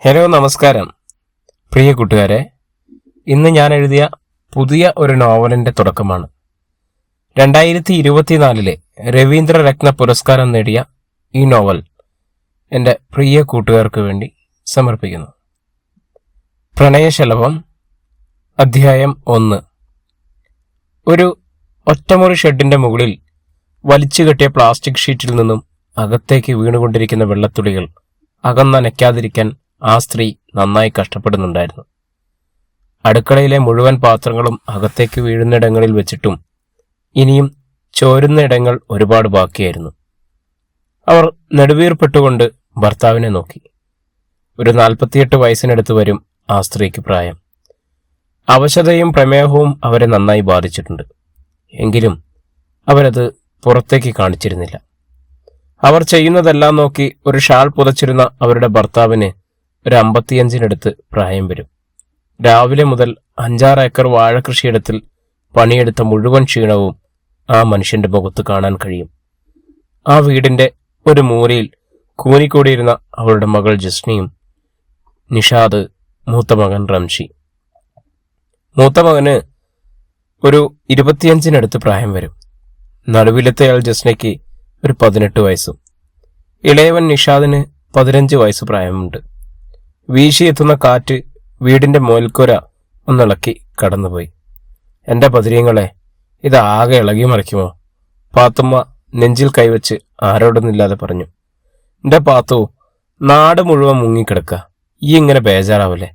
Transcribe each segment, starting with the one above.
Hello, നമസ്കാരം പ്രിയ കൂട്ടുകാരെ. ഇന്ന് ഞാൻ എഴുതിയ പുതിയ ഒരു നോവലിന്റെ തുടക്കമാണ്. 2024 രവീന്ദ്ര രത്ന പുരസ്കാരം നേടിയ ഈ നോവൽ എൻ്റെ പ്രിയ കൂട്ടുകാർക്ക് വേണ്ടി സമർപ്പിക്കുന്നു. പ്രണയശലഭം, അധ്യായം 1. ഒരു ഒറ്റമുറി ഷെഡിന്റെ മുകളിൽ വലിച്ചു കെട്ടിയ പ്ലാസ്റ്റിക് ഷീറ്റിൽ നിന്നും അകത്തേക്ക് വീണുകൊണ്ടിരിക്കുന്ന വെള്ളത്തുള്ളികൾ അകന്നനയ്ക്കാതിരിക്കാൻ ആ സ്ത്രീ നന്നായി കഷ്ടപ്പെടുന്നുണ്ടായിരുന്നു. അടുക്കളയിലെ മുഴുവൻ പാത്രങ്ങളും അകത്തേക്ക് വീഴുന്നിടങ്ങളിൽ വെച്ചിട്ടും ഇനിയും ചോരുന്ന ഇടങ്ങൾ ഒരുപാട് ബാക്കിയായിരുന്നു. അവർ നെടുവീർപ്പെട്ടുകൊണ്ട് ഭർത്താവിനെ നോക്കി. ഒരു 48 വയസ്സിനടുത്ത് വരും ആ സ്ത്രീക്ക് പ്രായം. അവശതയും പ്രമേഹവും അവരെ നന്നായി ബാധിച്ചിട്ടുണ്ട്. എങ്കിലും അവരത് പുറത്തേക്ക് കാണിച്ചിരുന്നില്ല. അവർ ചെയ്യുന്നതെല്ലാം നോക്കി ഒരു ഷാൾ പുതച്ചിരുന്ന അവരുടെ ഭർത്താവിന് ഒരു 55-നടുത്ത് പ്രായം വരും. രാവിലെ മുതൽ 5-6 ഏക്കർ വാഴകൃഷിയിടത്തിൽ പണിയെടുത്ത മുഴുവൻ ക്ഷീണവും ആ മനുഷ്യന്റെ മുഖത്ത് കാണാൻ കഴിയും. ആ വീടിന്റെ ഒരു മൂലയിൽ കൂനിക്കൂടിയിരുന്ന അവളുടെ മകൾ ജസ്നയും, നിഷാദ്, മൂത്ത മകൻ റംഷി. മൂത്ത മകന് ഒരു 25-നടുത്ത് പ്രായം വരും. നടുവിലത്തെയാൾ ജസ്നയ്ക്ക് ഒരു 18 വയസ്സും. ഇളയവൻ നിഷാദിന് 15 വയസ്സ് പ്രായമുണ്ട്. വീശിയെത്തുന്ന കാറ്റ് വീടിന്റെ മേൽക്കൂര ഒന്നിളക്കി കടന്നുപോയി. എന്റെ പതിരീങ്ങളെ, ഇതാകെ ഇളകി മറിക്കുമോ? പാത്തുമ്മ നെഞ്ചിൽ കൈവച്ച് ആരോടൊന്നില്ലാതെ പറഞ്ഞു. എന്റെ പാത്തു, നാട് മുഴുവൻ മുങ്ങിക്കിടക്ക, ഈ ഇങ്ങനെ ബേജാറാവല്ലേ?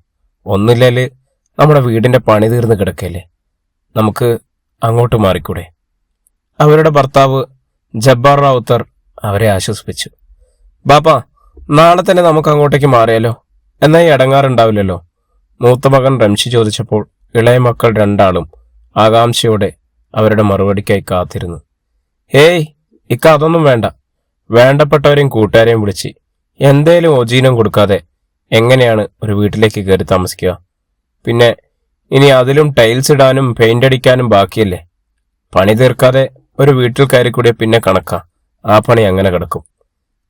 ഒന്നില്ലേല് നമ്മുടെ വീടിന്റെ പണി തീർന്ന് കിടക്കല്ലേ? നമുക്ക് അങ്ങോട്ട് മാറിക്കൂടെ? അവരുടെ ഭർത്താവ് ജബ്ബാർ റാവുത്തർ അവരെ ആശ്വസിപ്പിച്ചു. ബാപ്പാ, നാളെ തന്നെ നമുക്ക് അങ്ങോട്ടേക്ക് മാറിയാലോ? എന്നാൽ ഈ അടങ്ങാറുണ്ടാവില്ലല്ലോ. മൂത്ത മകൻ റംഷി ചോദിച്ചപ്പോൾ ഇളയ മക്കൾ രണ്ടാളും ആകാംക്ഷയോടെ അവരുടെ മറുപടിക്കായി കാത്തിരുന്നു. ഹേയ് ഇക്ക, അതൊന്നും വേണ്ട. വേണ്ടപ്പെട്ടവരെയും കൂട്ടുകാരെയും വിളിച്ച് എന്തേലും ഓജീനം കൊടുക്കാതെ എങ്ങനെയാണ് ഒരു വീട്ടിലേക്ക് കയറി താമസിക്കുക? പിന്നെ ഇനി അതിലും ടൈൽസ് ഇടാനും പെയിന്റ് അടിക്കാനും ബാക്കിയല്ലേ? പണി തീർക്കാതെ ഒരു വീട്ടിൽ കയറിക്കൂടിയ പിന്നെ കണക്കാ, ആ പണി അങ്ങനെ കിടക്കും.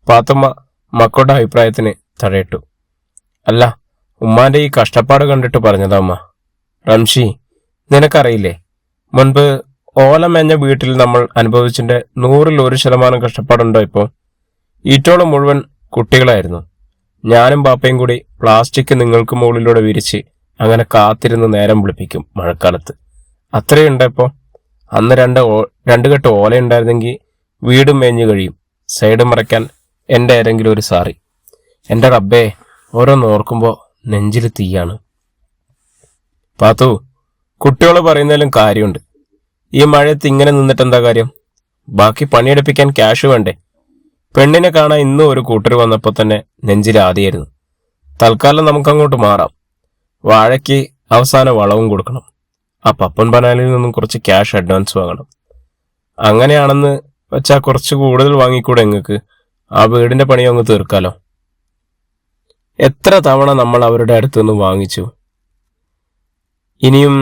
പാത്തുമ്മ മക്കളുടെ അഭിപ്രായത്തിന് തടയിട്ടു. അല്ല, ഉമ്മാന്റെ ഈ കഷ്ടപ്പാട് കണ്ടിട്ട് പറഞ്ഞതാ അമ്മ. റംഷി, നിനക്കറിയില്ലേ, മുൻപ് ഓലമേഞ്ഞ വീട്ടിൽ നമ്മൾ അനുഭവിച്ചിന്റെ 100% കഷ്ടപ്പാടുണ്ടോ? ഇപ്പോ ഈറ്റോളം മുഴുവൻ കുട്ടികളായിരുന്നു. ഞാനും ബാപ്പയും കൂടി പ്ലാസ്റ്റിക് നിങ്ങൾക്ക് മുകളിലൂടെ വിരിച്ച് അങ്ങനെ കാത്തിരുന്ന് നേരം വിളിപ്പിക്കും മഴക്കാലത്ത്. അത്രയുണ്ടോ ഇപ്പോ? അന്ന് രണ്ട് കെട്ട് ഓല ഉണ്ടായിരുന്നെങ്കിൽ വീടും മേഞ്ഞു കഴിയും. സൈഡ് മറയ്ക്കാൻ എന്റെ ആരെങ്കിലും ഒരു സാറി. എന്റെ റബ്ബേ, ഓരോന്ന് ഓർക്കുമ്പോ നെഞ്ചിൽ തീയാണ്. പാത്തു, കുട്ടികള് പറയുന്നതിലും കാര്യമുണ്ട്. ഈ മഴയത്ത് ഇങ്ങനെ നിന്നിട്ട് എന്താ കാര്യം? ബാക്കി പണിയെടുപ്പിക്കാൻ ക്യാഷ് വേണ്ടേ? പെണ്ണിനെ കാണാൻ ഇന്നും ഒരു കൂട്ടർ വന്നപ്പോ തന്നെ നെഞ്ചിൽ ആദ്യമായിരുന്നു. തൽക്കാലം നമുക്കങ്ങോട്ട് മാറാം. വാഴയ്ക്ക് അവസാന വളവും കൊടുക്കണം. ആ പപ്പൻ ബനാലിൽ നിന്നും കുറച്ച് ക്യാഷ് അഡ്വാൻസ് വാങ്ങണം. അങ്ങനെയാണെന്ന് വെച്ചാൽ കുറച്ച് കൂടുതൽ വാങ്ങിക്കൂടെ നിങ്ങൾക്ക്? ആ വീടിന്റെ പണി അങ്ങ് തീർക്കാലോ. എത്ര തവണ നമ്മൾ അവരുടെ അടുത്ത് നിന്ന് വാങ്ങിച്ചു. ഇനിയും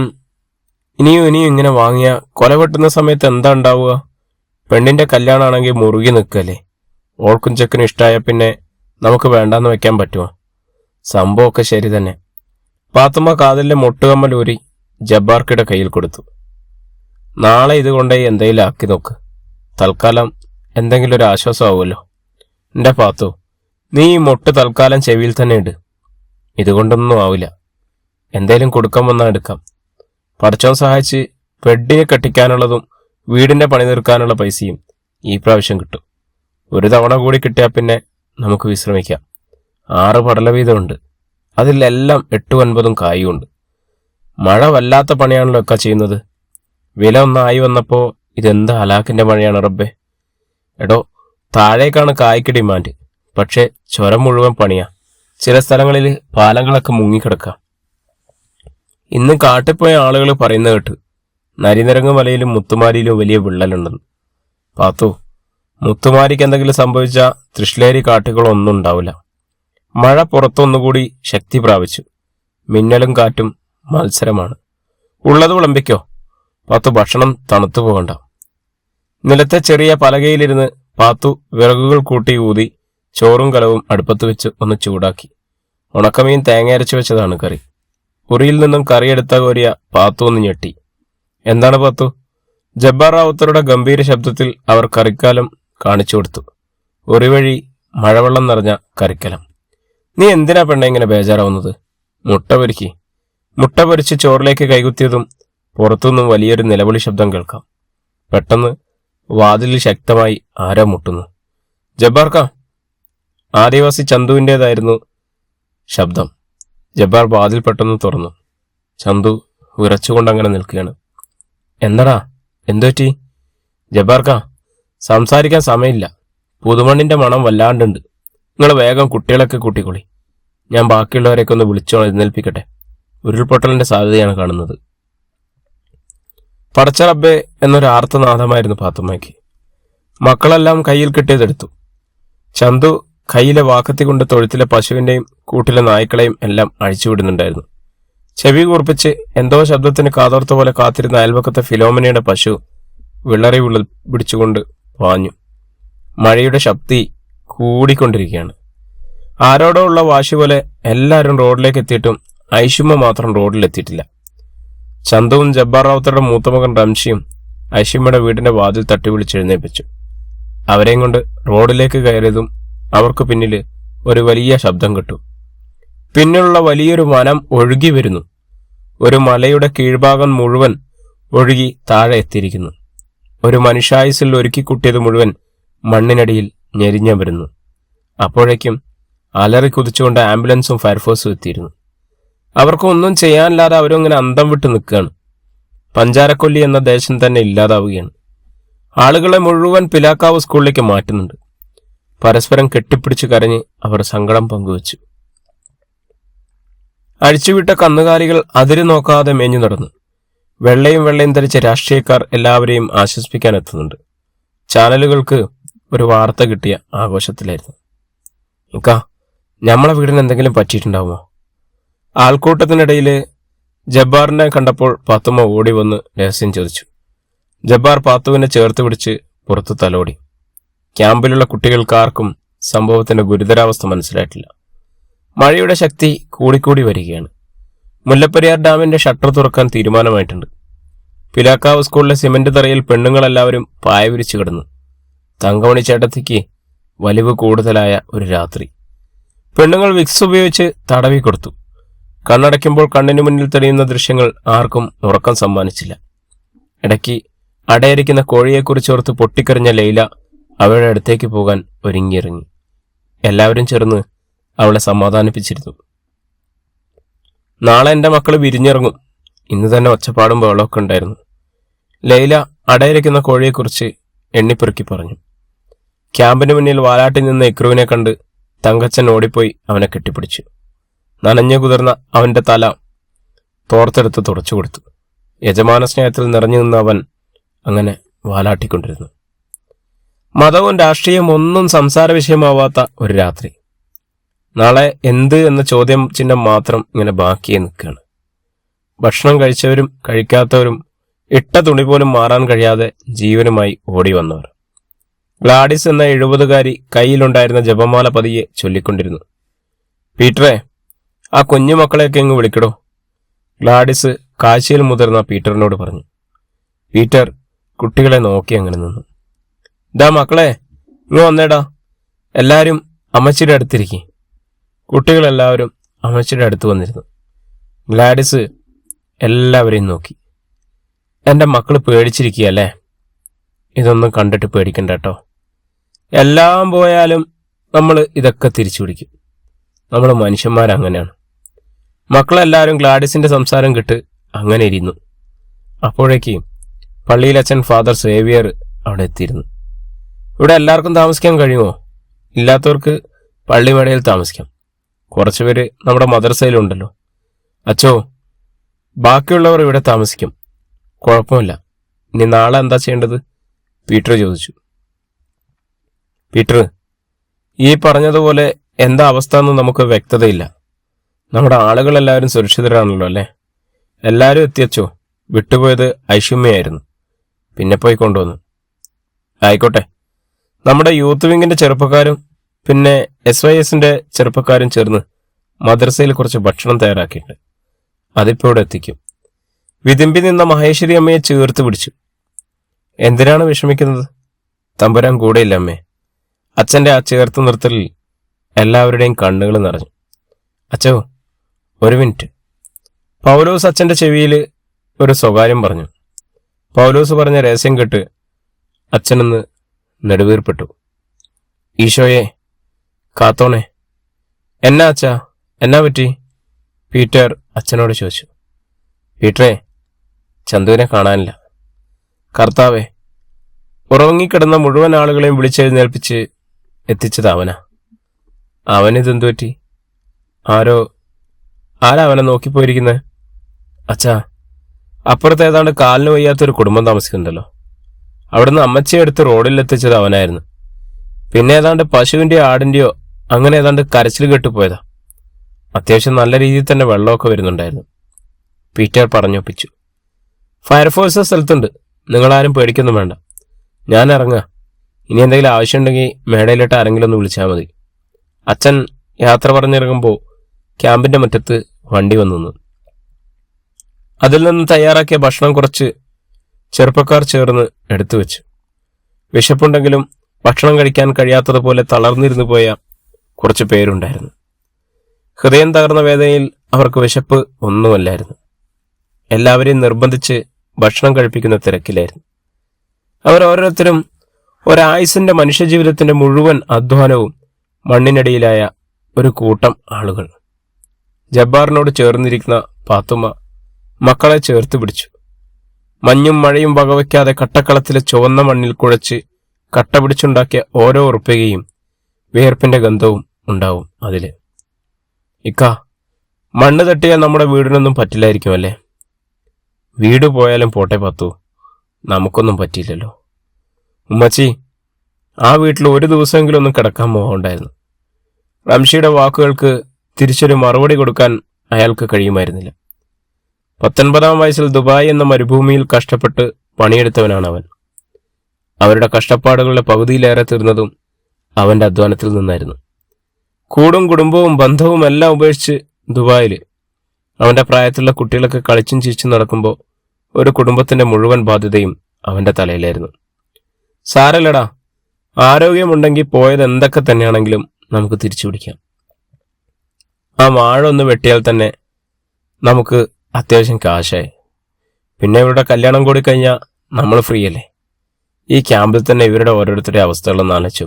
ഇങ്ങനെ വാങ്ങിയ കൊലവെട്ടുന്ന സമയത്ത് എന്താ ഉണ്ടാവുക? പെണ്ണിന്റെ കല്യാണമാണെങ്കിൽ മുറുകി നിൽക്കല്ലേ. ഓൾക്കും ചെക്കനും ഇഷ്ടമായ പിന്നെ നമുക്ക് വേണ്ടാന്ന് വെക്കാൻ പറ്റുമോ? സംഭവമൊക്കെ ശരി തന്നെ. പാത്തുമ്മ കാതിലെ മൊട്ടുകമ്മൽ ഊരി ജബ്ബാർക്കിയുടെ കയ്യിൽ കൊടുത്തു. നാളെ ഇതുകൊണ്ടേ എന്തെങ്കിലും ആക്കി നോക്ക്. തൽക്കാലം എന്തെങ്കിലും ഒരു ആശ്വാസമാവുമല്ലോ. എന്റെ പാത്തു, നീ ഈ മൊട്ട് തൽക്കാലം ചെവിയിൽ തന്നെ ഇട്. ഇതുകൊണ്ടൊന്നും ആവില്ല. എന്തേലും കൊടുക്കാൻ വന്നാൽ എടുക്കാം. പടച്ചോൻ സഹായിച്ച് ബെഡിനെ കെട്ടിക്കാനുള്ളതും വീടിന്റെ പണി തീർക്കാനുള്ള പൈസയും ഈ പ്രാവശ്യം കിട്ടും. ഒരു തവണ കൂടി കിട്ടിയാൽ പിന്നെ നമുക്ക് വിശ്രമിക്കാം. 6 പടല വീതമുണ്ട്. അതിലെല്ലാം 8-9 കായുണ്ട്. മഴ വല്ലാത്ത പണിയാണല്ലോ ഒക്കെ ചെയ്യുന്നത്. വില ഒന്നായി വന്നപ്പോ ഇതെന്താ ഹലാക്കിന്റെ മഴയാണ് റബ്ബേ. എടോ, താഴേക്കാണ് കായ്ക്ക് ഡിമാൻഡ്. പക്ഷെ ചുരം മുഴുവൻ പണിയാ. ചില സ്ഥലങ്ങളിൽ പാലങ്ങളൊക്കെ മുങ്ങിക്കിടക്കാം. ഇന്ന് കാട്ടിപ്പോയ ആളുകൾ പറയുന്ന കേട്ട് നരിനിരങ്ങ് മലയിലും മുത്തുമാരിയിലും വലിയ വിള്ളലുണ്ടെന്ന്. പാത്തു, മുത്തുമാരിക്ക് എന്തെങ്കിലും സംഭവിച്ചാൽ തൃശ്ശേരി കാട്ടുകളൊന്നും ഉണ്ടാവില്ല. മഴ പുറത്തൊന്നുകൂടി ശക്തി പ്രാപിച്ചു. മിന്നലും കാറ്റും മത്സരമാണ്. ഉള്ളത് വിളമ്പിക്കോ. പാത്തു, ഭക്ഷണം തണുത്തു പോകണ്ട. നിലത്തെ ചെറിയ പലകയിലിരുന്ന് പാത്തു വിറകുകൾ കൂട്ടി ഊതി ചോറും കലവും അടുപ്പത്ത് വെച്ച് ഒന്ന് ചൂടാക്കി. ഉണക്കമീൻ തേങ്ങ അരച്ചു വെച്ചതാണ് കറി. ഉറിയിൽ നിന്നും കറിയെടുത്ത കോരിയ പാത്തു ഒന്ന് ഞെട്ടി. എന്താണ് പാത്തു? ജബ്ബാർ റാവുത്തറുടെ ഗംഭീര ശബ്ദത്തിൽ അവർ കറിക്കാലം കാണിച്ചു കൊടുത്തു. ഉറി വഴി മഴവെള്ളം നിറഞ്ഞ കറിക്കലം. നീ എന്തിനാ പെണ്ണ ഇങ്ങനെ ബേജാറാവുന്നത്? മുട്ട പൊരിച്ച് ചോറിലേക്ക് കൈകുത്തിയതും പുറത്തുനിന്നും വലിയൊരു നിലവിളി ശബ്ദം കേൾക്കാം. പെട്ടെന്ന് വാതിലിൽ ശക്തമായി ആരോ മുട്ടുന്നു. ജബ്ബാർക്ക! ആദിവാസി ചന്തുവിൻ്റെതായിരുന്നു ശബ്ദം. ജബ്ബാർ വാതിൽ പെട്ടെന്ന് തുറന്നു. ചന്തു വിറച്ചുകൊണ്ടങ്ങനെ നിൽക്കുകയാണ്. എന്തടാ, എന്തുപറ്റി? ജബ്ബാർക്ക, സംസാരിക്കാൻ സമയമില്ല. പുതുമണ്ണിന്റെ മണം വല്ലാണ്ടുണ്ട്. നിങ്ങൾ വേഗം കുട്ടികളൊക്കെ കൂട്ടിക്കൊള്ളി. ഞാൻ ബാക്കിയുള്ളവരെയൊക്കെ ഒന്ന് വിളിച്ചോ എഴുന്നേൽപ്പിക്കട്ടെ. ഉരുൾപൊട്ടലിന്റെ സാധ്യതയാണ് കാണുന്നത്. പടച്ച റബ്ബേ എന്നൊരു ആർത്തനാദമായിരുന്നു പാത്തുമ്മയ്ക്ക്. മക്കളെല്ലാം കയ്യിൽ കിട്ടിയതെടുത്തു. ചന്തു കയ്യിലെ വാക്കത്തി കൊണ്ട് തൊഴുത്തിലെ പശുവിന്റെയും കൂട്ടിലെ നായ്ക്കളെയും എല്ലാം അഴിച്ചുവിടുന്നുണ്ടായിരുന്നു. ചെവി കൂർപ്പിച്ച് എന്തോ ശബ്ദത്തിന് കാതോർത്ത പോലെ കാത്തിരുന്ന അയൽവക്കത്തെ ഫിലോമിനയുടെ പശു വിളറി പിടിച്ചുകൊണ്ട് പാഞ്ഞു. മഴയുടെ ശക്തി കൂടിക്കൊണ്ടിരിക്കുകയാണ്. ആരോടോ ഉള്ള വാശി പോലെ എല്ലാവരും റോഡിലേക്ക് എത്തിയിട്ടും ഐഷുമ്മ മാത്രം റോഡിലെത്തിയിട്ടില്ല. ചന്തുവും ജബ്ബാർ റാവുത്തറുടെ മൂത്തമകൻ റംഷിയും ഐഷുമ്മയുടെ വീടിന്റെ വാതിൽ തട്ടി വിളിച്ചെഴുന്നേൽപ്പിച്ചു. അവരെയും കൊണ്ട് റോഡിലേക്ക് കയറിയതും അവർക്ക് പിന്നിൽ ഒരു വലിയ ശബ്ദം കേട്ടു. പിന്നിലുള്ള വലിയൊരു വനം ഒഴുകി വരുന്നു. ഒരു മലയുടെ കീഴ്ഭാഗം മുഴുവൻ ഒഴുകി താഴെ എത്തിയിരിക്കുന്നു. ഒരു മനുഷ്യായുസിൽ ഒരുക്കിക്കുട്ടിയത് മുഴുവൻ മണ്ണിനടിയിൽ ഞെരിഞ്ഞ വരുന്നു. അപ്പോഴേക്കും അലറി കുതിച്ചുകൊണ്ട് ആംബുലൻസും ഫയർഫോഴ്സും എത്തിയിരുന്നു. അവർക്കൊന്നും ചെയ്യാനില്ലാതെ അവരങ്ങനെ അന്തം വിട്ട് നിൽക്കുകയാണ്. പഞ്ചാരക്കൊല്ലി എന്ന ദേശം തന്നെ ഇല്ലാതാവുകയാണ്. ആളുകളെ മുഴുവൻ പിലാക്കാവ് സ്കൂളിലേക്ക് മാറ്റുന്നുണ്ട്. പരസ്പരം കെട്ടിപ്പിടിച്ച് കരഞ്ഞ് അവർ സങ്കടം പങ്കുവച്ചു. അഴിച്ചുവിട്ട കന്നുകാലികൾ അതിര് നോക്കാതെ മേഞ്ഞു നടന്നു. വെള്ളയും ധരിച്ച രാഷ്ട്രീയക്കാർ എല്ലാവരെയും ആശ്വസിപ്പിക്കാൻ എത്തുന്നുണ്ട്. ചാനലുകൾക്ക് ഒരു വാർത്ത കിട്ടിയ ആഘോഷത്തിലായിരുന്നു. ഇക്കാ, ഞമ്മളെ വീടിന് എന്തെങ്കിലും പറ്റിയിട്ടുണ്ടാവുമോ? ആൾക്കൂട്ടത്തിനിടയിൽ ജബ്ബാറിനെ കണ്ടപ്പോൾ പാത്തുമ്മ ഓടി വന്ന് രഹസ്യം ചോദിച്ചു. ജബ്ബാർ പാത്തുവിനെ ചേർത്ത് പിടിച്ച് പുറത്തു തലോടി. ക്യാമ്പിലുള്ള കുട്ടികൾക്കാർക്കും സംഭവത്തിന്റെ ഗുരുതരാവസ്ഥ മനസ്സിലായിട്ടില്ല. മഴയുടെ ശക്തി കൂടിക്കൂടി വരികയാണ്. മുല്ലപ്പെരിയാർ ഡാമിന്റെ ഷട്ടർ തുറക്കാൻ തീരുമാനമായിട്ടുണ്ട്. പിലാക്കാവ് സ്കൂളിലെ സിമന്റ് തറയിൽ പെണ്ണുങ്ങളെല്ലാവരും പായ വിരിച്ചു കിടന്നു. തങ്കമണി ചേട്ടത്തിക്ക് വലിവ് കൂടുതലായ ഒരു രാത്രി. പെണ്ണുങ്ങൾ വിക്സ് ഉപയോഗിച്ച് തടവി കൊടുത്തു. കണ്ണടയ്ക്കുമ്പോൾ കണ്ണിനു മുന്നിൽ തെളിയുന്ന ദൃശ്യങ്ങൾ ആർക്കും ഉറക്കം സമ്മാനിച്ചില്ല. ഇടയ്ക്ക് അടയിരിക്കുന്ന കോഴിയെക്കുറിച്ചോർത്ത് പൊട്ടിക്കറിഞ്ഞ ലൈല അവളുടെ അടുത്തേക്ക് പോകാൻ ഒരുങ്ങിയിറങ്ങി. എല്ലാവരും ചേർന്ന് അവളെ സമാധാനിപ്പിച്ചിരുന്നു. നാളെ എൻ്റെ മക്കൾ വിരിഞ്ഞിറങ്ങും. ഇന്ന് തന്നെ ഒച്ചപ്പാടും ബഹളമൊക്കെ ഉണ്ടായിരുന്നു. ലൈല അടയിരിക്കുന്ന കോഴിയെക്കുറിച്ച് എണ്ണിപ്പെറുക്കി പറഞ്ഞു. ക്യാമ്പിന് മുന്നിൽ വാലാട്ടി നിന്ന ഇക്രുവിനെ കണ്ട് തങ്കച്ചൻ ഓടിപ്പോയി അവനെ കെട്ടിപ്പിടിച്ചു. നനഞ്ഞു കുതിർന്ന അവന്റെ തല തോർത്തെടുത്ത് തുടച്ചു കൊടുത്തു. യജമാന സ്നേഹത്തിൽ നിറഞ്ഞു നിന്ന അവൻ അങ്ങനെ വാലാട്ടിക്കൊണ്ടിരുന്നു. മതവും രാഷ്ട്രീയവും ഒന്നും സംസാര വിഷയമാവാത്ത ഒരു രാത്രി. നാളെ എന്ത് എന്ന ചോദ്യം ചിഹ്നം മാത്രം ഇങ്ങനെ ബാക്കിയെ നിൽക്കുകയാണ്. ഭക്ഷണം കഴിച്ചവരും കഴിക്കാത്തവരും ഇട്ട തുണി പോലും മാറാൻ കഴിയാതെ ജീവനുമായി ഓടി വന്നവർ. ഗ്ലാഡിസ് എന്ന 70കാരി കയ്യിലുണ്ടായിരുന്ന ജപമാല പതിയെ ചൊല്ലിക്കൊണ്ടിരുന്നു. പീറ്ററെ, ആ കുഞ്ഞുമക്കളെയൊക്കെ ഇങ്ങ് വിളിക്കടോ. ഗ്ലാഡിസ് കാഴ്ചയിൽ മുതിർന്ന പീറ്ററിനോട് പറഞ്ഞു. പീറ്റർ കുട്ടികളെ നോക്കി അങ്ങനെ നിന്നു. ഇതാ മക്കളെ, ഇങ്ങ് വന്നേടാ. എല്ലാവരും അമ്മച്ചിയുടെ അടുത്തിരിക്കും. കുട്ടികളെല്ലാവരും അമ്മച്ചിയുടെ അടുത്ത് വന്നിരുന്നു. ഗ്ലാഡിസ് എല്ലാവരെയും നോക്കി. എൻ്റെ മക്കൾ പേടിച്ചിരിക്കുകയല്ലേ? ഇതൊന്നും കണ്ടിട്ട് പേടിക്കണ്ട കേട്ടോ. എല്ലാം പോയാലും നമ്മൾ ഇതൊക്കെ തിരിച്ചു പിടിക്കും. നമ്മൾ മനുഷ്യന്മാരങ്ങനെയാണ്. മക്കളെല്ലാവരും ഗ്ലാഡിസിന്റെ സംസാരം കേട്ട് അങ്ങനെ ഇരുന്നു. അപ്പോഴേക്കും പള്ളിയിലച്ഛൻ ഫാദർ സേവിയർ അവിടെ എത്തിയിരുന്നു. ഇവിടെ എല്ലാവർക്കും താമസിക്കാൻ കഴിയുമോ? ഇല്ലാത്തവർക്ക് പള്ളിമേടയിൽ താമസിക്കാം. കുറച്ചുപേര് നമ്മുടെ മദ്രസയിലുണ്ടല്ലോ. അച്ചോ, ബാക്കിയുള്ളവർ ഇവിടെ താമസിക്കും. കുഴപ്പമില്ല. ഇനി നാളെ എന്താ ചെയ്യേണ്ടത്? പീറ്റർ ചോദിച്ചു. പീറ്റർ, ഈ പറഞ്ഞതുപോലെ എന്താ അവസ്ഥ എന്ന് നമുക്ക് വ്യക്തതയില്ല. നമ്മുടെ ആളുകളെല്ലാവരും സുരക്ഷിതരാണല്ലോ അല്ലേ? എല്ലാവരും എത്തിയച്ചോ. വിട്ടുപോയത് ഐഷുമ്മയായിരുന്നു. പിന്നെ പോയി കൊണ്ടുവന്നു. ആയിക്കോട്ടെ. നമ്മുടെ യൂത്ത് വിങ്ങിന്റെ ചെറുപ്പക്കാരും പിന്നെ SYSന്റെ ചെറുപ്പക്കാരും ചേർന്ന് മദ്രസയിൽ കുറച്ച് ഭക്ഷണം തയ്യാറാക്കിയിട്ടുണ്ട്. അതിപ്പോൾ ഇവിടെ എത്തിക്കും. വിതുമ്പി നിന്ന മഹേശ്വരി അമ്മയെ ചേർത്ത് പിടിച്ചു. എന്തിനാണ് വിഷമിക്കുന്നത്? തമ്പുരാൻ കൂടെയില്ല അമ്മേ. അച്ഛൻ്റെ ആ ചേർത്ത് നിർത്തലിൽ എല്ലാവരുടെയും കണ്ണുകൾ നിറഞ്ഞു. അച്ഛോ, ഒരു മിനിറ്റ്. പൗലോസ് അച്ഛൻ്റെ ചെവിയിൽ ഒരു സ്വകാര്യം പറഞ്ഞു. പൗലോസ് പറഞ്ഞ രഹസ്യം കേട്ട് അച്ഛനൊന്ന് നെടുവീർപ്പെട്ടു. ഈശോയെ കാത്തോണേ. എന്നാ അച്ഛാ, എന്നാ പറ്റി? പീറ്റർ അച്ഛനോട് ചോദിച്ചു. പീറ്ററെ, ചന്തുവിനെ കാണാനില്ല. കർത്താവെ, ഉറങ്ങിക്കിടന്ന മുഴുവൻ ആളുകളെയും വിളിച്ചെഴുന്നേൽപ്പിച്ച് എത്തിച്ചത് അവനാ. അവനിതെന്തു പറ്റി? ആരാ അവനെ നോക്കിപ്പോയിരിക്കുന്നത്? അച്ഛാ, അപ്പുറത്ത് ഏതാണ്ട് കാലിന് വയ്യാത്തൊരു കുടുംബം താമസിക്കുന്നുണ്ടല്ലോ. അവിടുന്ന് അമ്മച്ചിയെ എടുത്ത് റോഡിലെത്തിച്ചത് അവനായിരുന്നു. പിന്നെ ഏതാണ്ട് പശുവിൻ്റെയോ ആടിൻ്റെയോ അങ്ങനെ ഏതാണ്ട് കരച്ചിൽ കെട്ടുപോയതാ. അത്യാവശ്യം നല്ല രീതിയിൽ തന്നെ വെള്ളമൊക്കെ വരുന്നുണ്ടായിരുന്നു. പീറ്റർ പറഞ്ഞൊപ്പിച്ചു. ഫയർഫോഴ്സ് സ്ഥലത്തുണ്ട്. നിങ്ങളാരും പേടിക്കൊന്നും വേണ്ട. ഞാൻ ഇറങ്ങുക. ഇനി എന്തെങ്കിലും ആവശ്യമുണ്ടെങ്കിൽ മേടയിലിട്ട് ആരെങ്കിലും ഒന്ന് വിളിച്ചാൽ മതി. അച്ഛൻ യാത്ര പറഞ്ഞിറങ്ങുമ്പോൾ ക്യാമ്പിൻ്റെ മുറ്റത്ത് വണ്ടി വന്നു നിന്നു. അതിൽ നിന്ന് തയ്യാറാക്കിയ ഭക്ഷണം കുറച്ച് ചെറുപ്പക്കാർ ചേർന്ന് എടുത്തു വെച്ചു. വിശപ്പുണ്ടെങ്കിലും ഭക്ഷണം കഴിക്കാൻ കഴിയാത്തതുപോലെ തളർന്നിരുന്നു പോയ കുറച്ച് പേരുണ്ടായിരുന്നു. ഹൃദയം തകർന്ന വേദനയിൽ അവർക്ക് വിശപ്പ് ഒന്നുമല്ലായിരുന്നു. എല്ലാവരെയും നിർബന്ധിച്ച് ഭക്ഷണം കഴിപ്പിക്കുന്ന തിരക്കിലായിരുന്നു. അവർ ഓരോരുത്തരും ഒരായുസിന്റെ മനുഷ്യജീവിതത്തിന്റെ മുഴുവൻ അധ്വാനവും മണ്ണിനടിയിലായ ഒരു കൂട്ടം ആളുകൾ. ജബ്ബാറിനോട് ചേർന്നിരിക്കുന്ന പാത്തുമ്മ മക്കളെ ചേർത്ത് പിടിച്ചു. മഞ്ഞും മഴയും വകവയ്ക്കാതെ കട്ടക്കളത്തിലെ ചുവന്ന മണ്ണിൽ കുഴച്ച് കട്ട പിടിച്ചുണ്ടാക്കിയ ഓരോ ഉറുപ്പികയും വിയർപ്പിന്റെ ഗന്ധവും ഉണ്ടാവും അതില്. ഇക്ക, മണ്ണ് തട്ടിയാൽ നമ്മുടെ വീടിനൊന്നും പറ്റില്ലായിരിക്കും അല്ലേ? വീട് പോയാലും പോട്ടെ പത്തു, നമുക്കൊന്നും പറ്റിയില്ലല്ലോ. ഉമ്മച്ചി, ആ വീട്ടിൽ ഒരു ദിവസമെങ്കിലും ഒന്നും കിടക്കാൻ മോഹമുണ്ടായിരുന്നു. റംഷിയുടെ വാക്കുകൾക്ക് തിരിച്ചൊരു മറുപടി കൊടുക്കാൻ അയാൾക്ക് കഴിയുമായിരുന്നില്ല. 19-ാം വയസ്സിൽ ദുബായ് എന്ന മരുഭൂമിയിൽ കഷ്ടപ്പെട്ട് പണിയെടുത്തവനാണ് അവൻ. അവരുടെ കഷ്ടപ്പാടുകളുടെ പകുതിയിലേറെ തീർന്നതും അവന്റെ അധ്വാനത്തിൽ നിന്നായിരുന്നു. കൂടും കുടുംബവും ബന്ധവും എല്ലാം ഉപേക്ഷിച്ച് ദുബായിൽ അവന്റെ പ്രായത്തിലുള്ള കുട്ടികളൊക്കെ കളിച്ചും ചിരിച്ചും നടക്കുമ്പോൾ ഒരു കുടുംബത്തിന്റെ മുഴുവൻ ബാധ്യതയും അവന്റെ തലയിലായിരുന്നു. സാരല്ലടാ, ആരോഗ്യമുണ്ടെങ്കിൽ പോയത് എന്തൊക്കെ തന്നെയാണെങ്കിലും നമുക്ക് തിരിച്ചു പിടിക്കാം. ആ വാഴ ഒന്ന് വെട്ടിയാൽ തന്നെ നമുക്ക് അത്യാവശ്യം കാശായി. പിന്നെ ഇവരുടെ കല്യാണം കൂടി കഴിഞ്ഞാൽ നമ്മൾ ഫ്രീ അല്ലേ? ഈ ക്യാമ്പിൽ തന്നെ ഇവരുടെ ഓരോരുത്തരുടെ അവസ്ഥകളൊന്ന് ആലോചിച്ചു.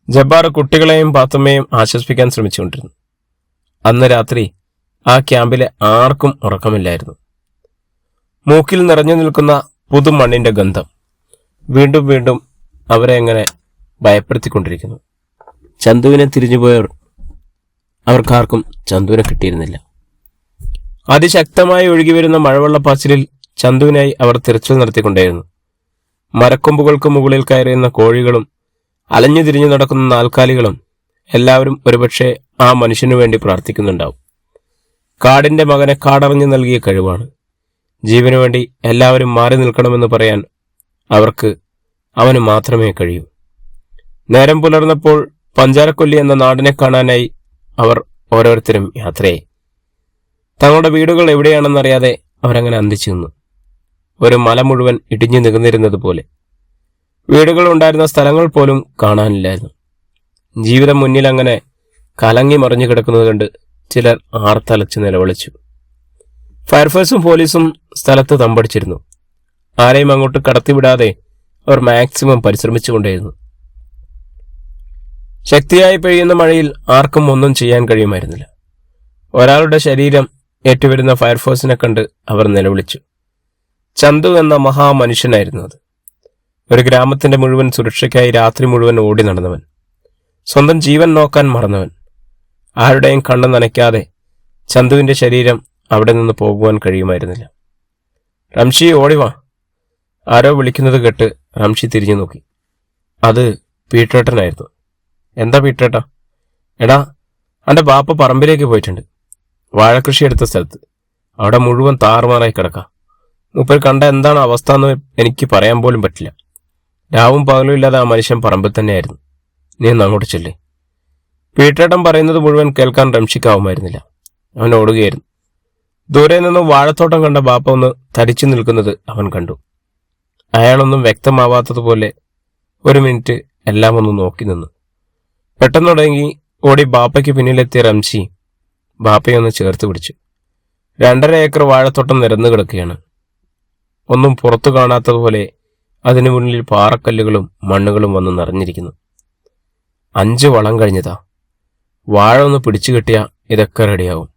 ജബ്ബാർ കുട്ടികളെയും പാത്തുമ്മയും ആശ്വസിപ്പിക്കാൻ ശ്രമിച്ചുകൊണ്ടിരുന്നു. അന്ന് രാത്രി ആ ക്യാമ്പിലെ ആർക്കും ഉറക്കമില്ലായിരുന്നു. മൂക്കിൽ നിറഞ്ഞു നിൽക്കുന്ന പുതുമണ്ണിന്റെ ഗന്ധം വീണ്ടും വീണ്ടും അവരെ എങ്ങനെ ഭയപ്പെടുത്തിക്കൊണ്ടിരിക്കുന്നു. ചന്തുവിനെ തിരിഞ്ഞുപോയവർ അവർക്കാർക്കും ചന്തുവിനെ കിട്ടിയിരുന്നില്ല. അതിശക്തമായി ഒഴുകിവരുന്ന മഴവെള്ളപ്പാച്ചിലിൽ ചന്തുവിനായി അവർ തിരച്ചിൽ നടത്തിക്കൊണ്ടേയിരുന്നു. മരക്കൊമ്പുകൾക്ക് മുകളിൽ കയറിയുന്ന കോഴികളും അലഞ്ഞു തിരിഞ്ഞു നടക്കുന്ന നാൽക്കാലികളും എല്ലാവരും ഒരുപക്ഷെ ആ മനുഷ്യനു വേണ്ടി പ്രാർത്ഥിക്കുന്നുണ്ടാവും. കാടിന്റെ മകനെ കാടറിഞ്ഞു നൽകിയ കഴിവാണ്. ജീവനു വേണ്ടി എല്ലാവരും മാറി നിൽക്കണമെന്ന് പറയാൻ അവർക്ക് അവന് മാത്രമേ കഴിയൂ. നേരം പുലർന്നപ്പോൾ പഞ്ചാരക്കൊല്ലി എന്ന നാടിനെ കാണാനായി അവർ ഓരോരുത്തരും യാത്രയായി. തങ്ങളുടെ വീടുകൾ എവിടെയാണെന്നറിയാതെ അവരങ്ങനെ അന്തിച്ചു നിന്നു. ഒരു മല മുഴുവൻ ഇടിഞ്ഞു നികന്നിരുന്നത് പോലെ. വീടുകൾ ഉണ്ടായിരുന്ന സ്ഥലങ്ങൾ പോലും കാണാനില്ലായിരുന്നു. ജീവിതം മുന്നിൽ അങ്ങനെ കലങ്ങി മറിഞ്ഞു കിടക്കുന്നത് കണ്ട് ചിലർ ആർത്തലച്ച് നിലവിളിച്ചു. ഫയർഫോഴ്സും പോലീസും സ്ഥലത്ത് തമ്പടിച്ചിരുന്നു. ആരെയും അങ്ങോട്ട് കടത്തിവിടാതെ അവർ മാക്സിമം പരിശ്രമിച്ചുകൊണ്ടേയിരുന്നു. ശക്തിയായി പെയ്യുന്ന മഴയിൽ ആർക്കും ഒന്നും ചെയ്യാൻ കഴിയുമായിരുന്നില്ല. ഒരാളുടെ ശരീരം ഏറ്റുവരുന്ന ഫയർഫോഴ്സിനെ കണ്ട് അവർ നിലവിളിച്ചു. ചന്തു എന്ന മഹാമനുഷ്യനായിരുന്നു അത്. ഒരു ഗ്രാമത്തിന്റെ മുഴുവൻ സുരക്ഷയ്ക്കായി രാത്രി മുഴുവൻ ഓടി നടന്നവൻ. സ്വന്തം ജീവൻ നോക്കാൻ മറന്നവൻ. ആരുടെയും കണ്ണ് നനയ്ക്കാതെ ചന്തുവിന്റെ ശരീരം അവിടെ നിന്ന് പോകുവാൻ കഴിയുമായിരുന്നില്ല. റംഷി, ഓടിവാ. ആരോ വിളിക്കുന്നത് കേട്ട് റംഷി തിരിഞ്ഞു നോക്കി. അത് പീട്ടേട്ടനായിരുന്നു. എന്താ പീട്ടേട്ടാ? എടാ, എൻ്റെ ബാപ്പ പറമ്പിലേക്ക് പോയിട്ടുണ്ട്. വാഴകൃഷി എടുത്ത സ്ഥലത്ത്. അവിടെ മുഴുവൻ താറുമാറായി കിടക്കാം. മൂപ്പർ കണ്ട എന്താണ് അവസ്ഥ എന്ന് എനിക്ക് പറയാൻ പോലും പറ്റില്ല. രാവും പകലും ഇല്ലാതെ ആ മനുഷ്യൻ പറമ്പിൽ തന്നെയായിരുന്നു. നീ ഒന്ന് അങ്ങോട്ട് ചെല്ലേ. പീട്ടേട്ടൻ പറയുന്നത് മുഴുവൻ കേൾക്കാൻ റംഷിക്കാവുമായിരുന്നില്ല. അവൻ ഓടുകയായിരുന്നു. ദൂരെ നിന്നും വാഴത്തോട്ടം കണ്ട ബാപ്പ ഒന്ന് തരിച്ചു നിൽക്കുന്നത് അവൻ കണ്ടു. അയാളൊന്നും വ്യക്തമാവാത്തതുപോലെ ഒരു മിനിറ്റ് എല്ലാം ഒന്ന് നോക്കി നിന്നു. പെട്ടെന്ന് തുടങ്ങി ഓടി ബാപ്പയ്ക്ക് പിന്നിലെത്തിയ റംഷി ബാപ്പയൊന്ന് ചേർത്ത് പിടിച്ചു. 2.5 ഏക്കർ വാഴത്തോട്ടം നിരന്നു കിടക്കുകയാണ്. ഒന്നും പുറത്തു കാണാത്തതുപോലെ അതിനു മുന്നിൽ പാറക്കല്ലുകളും മണ്ണുകളും വന്ന് നിറഞ്ഞിരിക്കുന്നു. 5 വളം കഴിഞ്ഞതാ. വാഴ ഒന്ന് പിടിച്ചു കിട്ടിയ ഇതൊക്കെ റെഡിയാവും.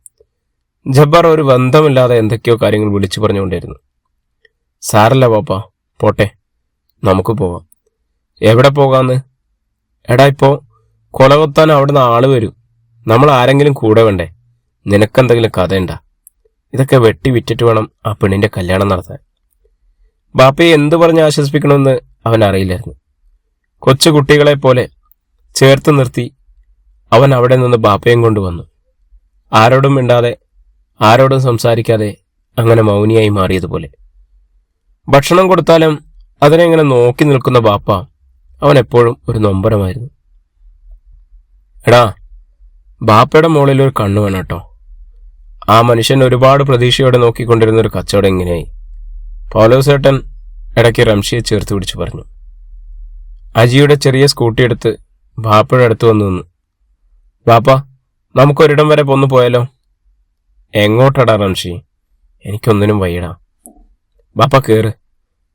ജബ്ബാർ ഒരു ബന്ധമില്ലാതെ എന്തൊക്കെയോ കാര്യങ്ങൾ വിളിച്ചു പറഞ്ഞുകൊണ്ടിരുന്നു. സാരല്ല പാപ്പ, പോട്ടെ, നമുക്ക് പോകാം. എവിടെ പോകാന്ന്? എടാ, ഇപ്പോ കൊലകൊത്താൻ അവിടുന്ന് ആള് വരും. നമ്മൾ ആരെങ്കിലും കൂടെ വേണ്ടേ? നിനക്കെന്തെങ്കിലും കഥയുണ്ടാ? ഇതൊക്കെ വെട്ടി വിറ്റിട്ട് വേണം ആ പെണ്ണിന്റെ കല്യാണം നടത്താൻ. ബാപ്പയെ എന്തു പറഞ്ഞ് ആശ്വസിപ്പിക്കണമെന്ന് അവൻ അറിയില്ലായിരുന്നു. കൊച്ചു കുട്ടികളെ പോലെ ചേർത്ത് നിർത്തി അവൻ അവിടെ നിന്ന് ബാപ്പയും കൊണ്ടുവന്നു. ആരോടും മിണ്ടാതെ, ആരോടും സംസാരിക്കാതെ അങ്ങനെ മൗനിയായി മാറിയതുപോലെ. ഭക്ഷണം കൊടുത്താലും അതിനെങ്ങനെ നോക്കി നിൽക്കുന്ന ബാപ്പ അവൻ എപ്പോഴും ഒരു നൊമ്പരമായിരുന്നു. എടാ, ബാപ്പയുടെ മുകളിൽ ഒരു കണ്ണു വേണം കേട്ടോ. ആ മനുഷ്യൻ ഒരുപാട് പ്രതീക്ഷയോടെ നോക്കിക്കൊണ്ടിരുന്ന ഒരു കച്ചവടം ഇങ്ങനെയായി. പൗലോസേട്ടൻ ഇടയ്ക്ക് റംഷിയെ ചേർത്ത് പിടിച്ചു പറഞ്ഞു. അജിയുടെ ചെറിയ സ്കൂട്ടി എടുത്ത് ബാപ്പയുടെ അടുത്ത് വന്നു നിന്നു. ബാപ്പ, നമുക്കൊരിടം വരെ പോന്നു പോയാലോ? എങ്ങോട്ടടാ റംഷി? എനിക്കൊന്നിനും വയ്യടാ. ബാപ്പ കേറ്,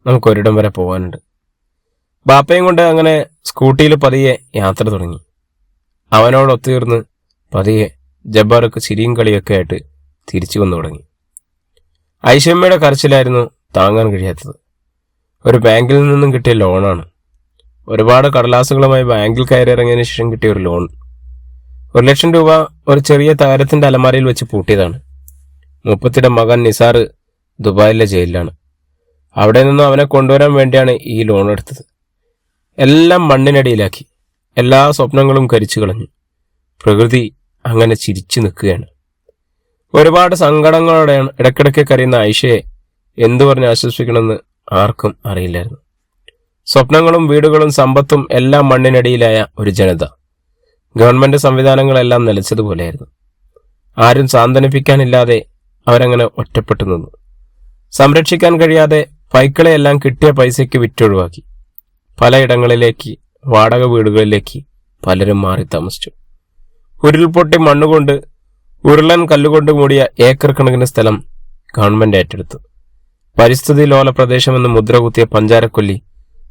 നമുക്കൊരിടം വരെ പോകാനുണ്ട്. ബാപ്പയും കൊണ്ട് അങ്ങനെ സ്കൂട്ടിയിൽ പതിയെ യാത്ര തുടങ്ങി. അവനോടൊത്തുതീർന്ന് പതിയെ ജബ്ബാർക്ക് ചിരിയും കളിയൊക്കെ ആയിട്ട് തിരിച്ചു വന്നു തുടങ്ങി. ഐഷമ്മയുടെ കരച്ചിലായിരുന്നു താങ്ങാൻ കഴിയാത്തത്. ഒരു ബാങ്കിൽ നിന്നും കിട്ടിയ ലോണാണ്. ഒരുപാട് കടലാസുകളുമായി ബാങ്കിൽ കയറി ഇറങ്ങിയതിനു ശേഷം കിട്ടിയ ഒരു ലോൺ. 1 ലക്ഷം രൂപ ഒരു ചെറിയ തകരത്തിന്റെ അലമാരയിൽ വെച്ച് പൂട്ടിയതാണ്. മുപ്പത്തിയുടെ മകൻ നിസാർ ദുബായിലെ ജയിലിലാണ്. അവിടെ നിന്നും അവനെ കൊണ്ടുവരാൻ വേണ്ടിയാണ് ഈ ലോൺ എടുത്തത്. എല്ലാം മണ്ണിനടിയിലാക്കി. എല്ലാ സ്വപ്നങ്ങളും കരിച്ചു കളഞ്ഞു. പ്രകൃതി അങ്ങനെ ചിരിച്ചു നിൽക്കുകയാണ്. ഒരുപാട് സങ്കടങ്ങളോടെയാണ് ഇടയ്ക്കിടയ്ക്ക് കരയുന്ന ആയിഷയെ എന്തു പറഞ്ഞ് ആശ്വസിപ്പിക്കണമെന്ന് ആർക്കും അറിയില്ലായിരുന്നു. സ്വപ്നങ്ങളും വീടുകളും സമ്പത്തും എല്ലാം മണ്ണിനടിയിലായ ഒരു ജനത. ഗവൺമെന്റ് സംവിധാനങ്ങളെല്ലാം നിലച്ചതുപോലെയായിരുന്നു. ആരും സാന്ത്വനിപ്പിക്കാനില്ലാതെ അവരങ്ങനെ ഒറ്റപ്പെട്ടു നിന്നു. സംരക്ഷിക്കാൻ കഴിയാതെ പൈക്കളെയെല്ലാം കിട്ടിയ പൈസയ്ക്ക് വിറ്റൊഴിവാക്കി. പലയിടങ്ങളിലേക്ക്, വാടക വീടുകളിലേക്ക് പലരും മാറി താമസിച്ചു. ഉരുൾപൊട്ടി മണ്ണുകൊണ്ട്, ഉരുളൻ കല്ലുകൊണ്ട് മൂടിയ ഏക്കർ കണക്കിന് സ്ഥലം ഗവൺമെന്റ് ഏറ്റെടുത്തു. പരിസ്ഥിതി ലോല പ്രദേശമെന്ന് മുദ്ര കുത്തിയ പഞ്ചാരക്കൊല്ലി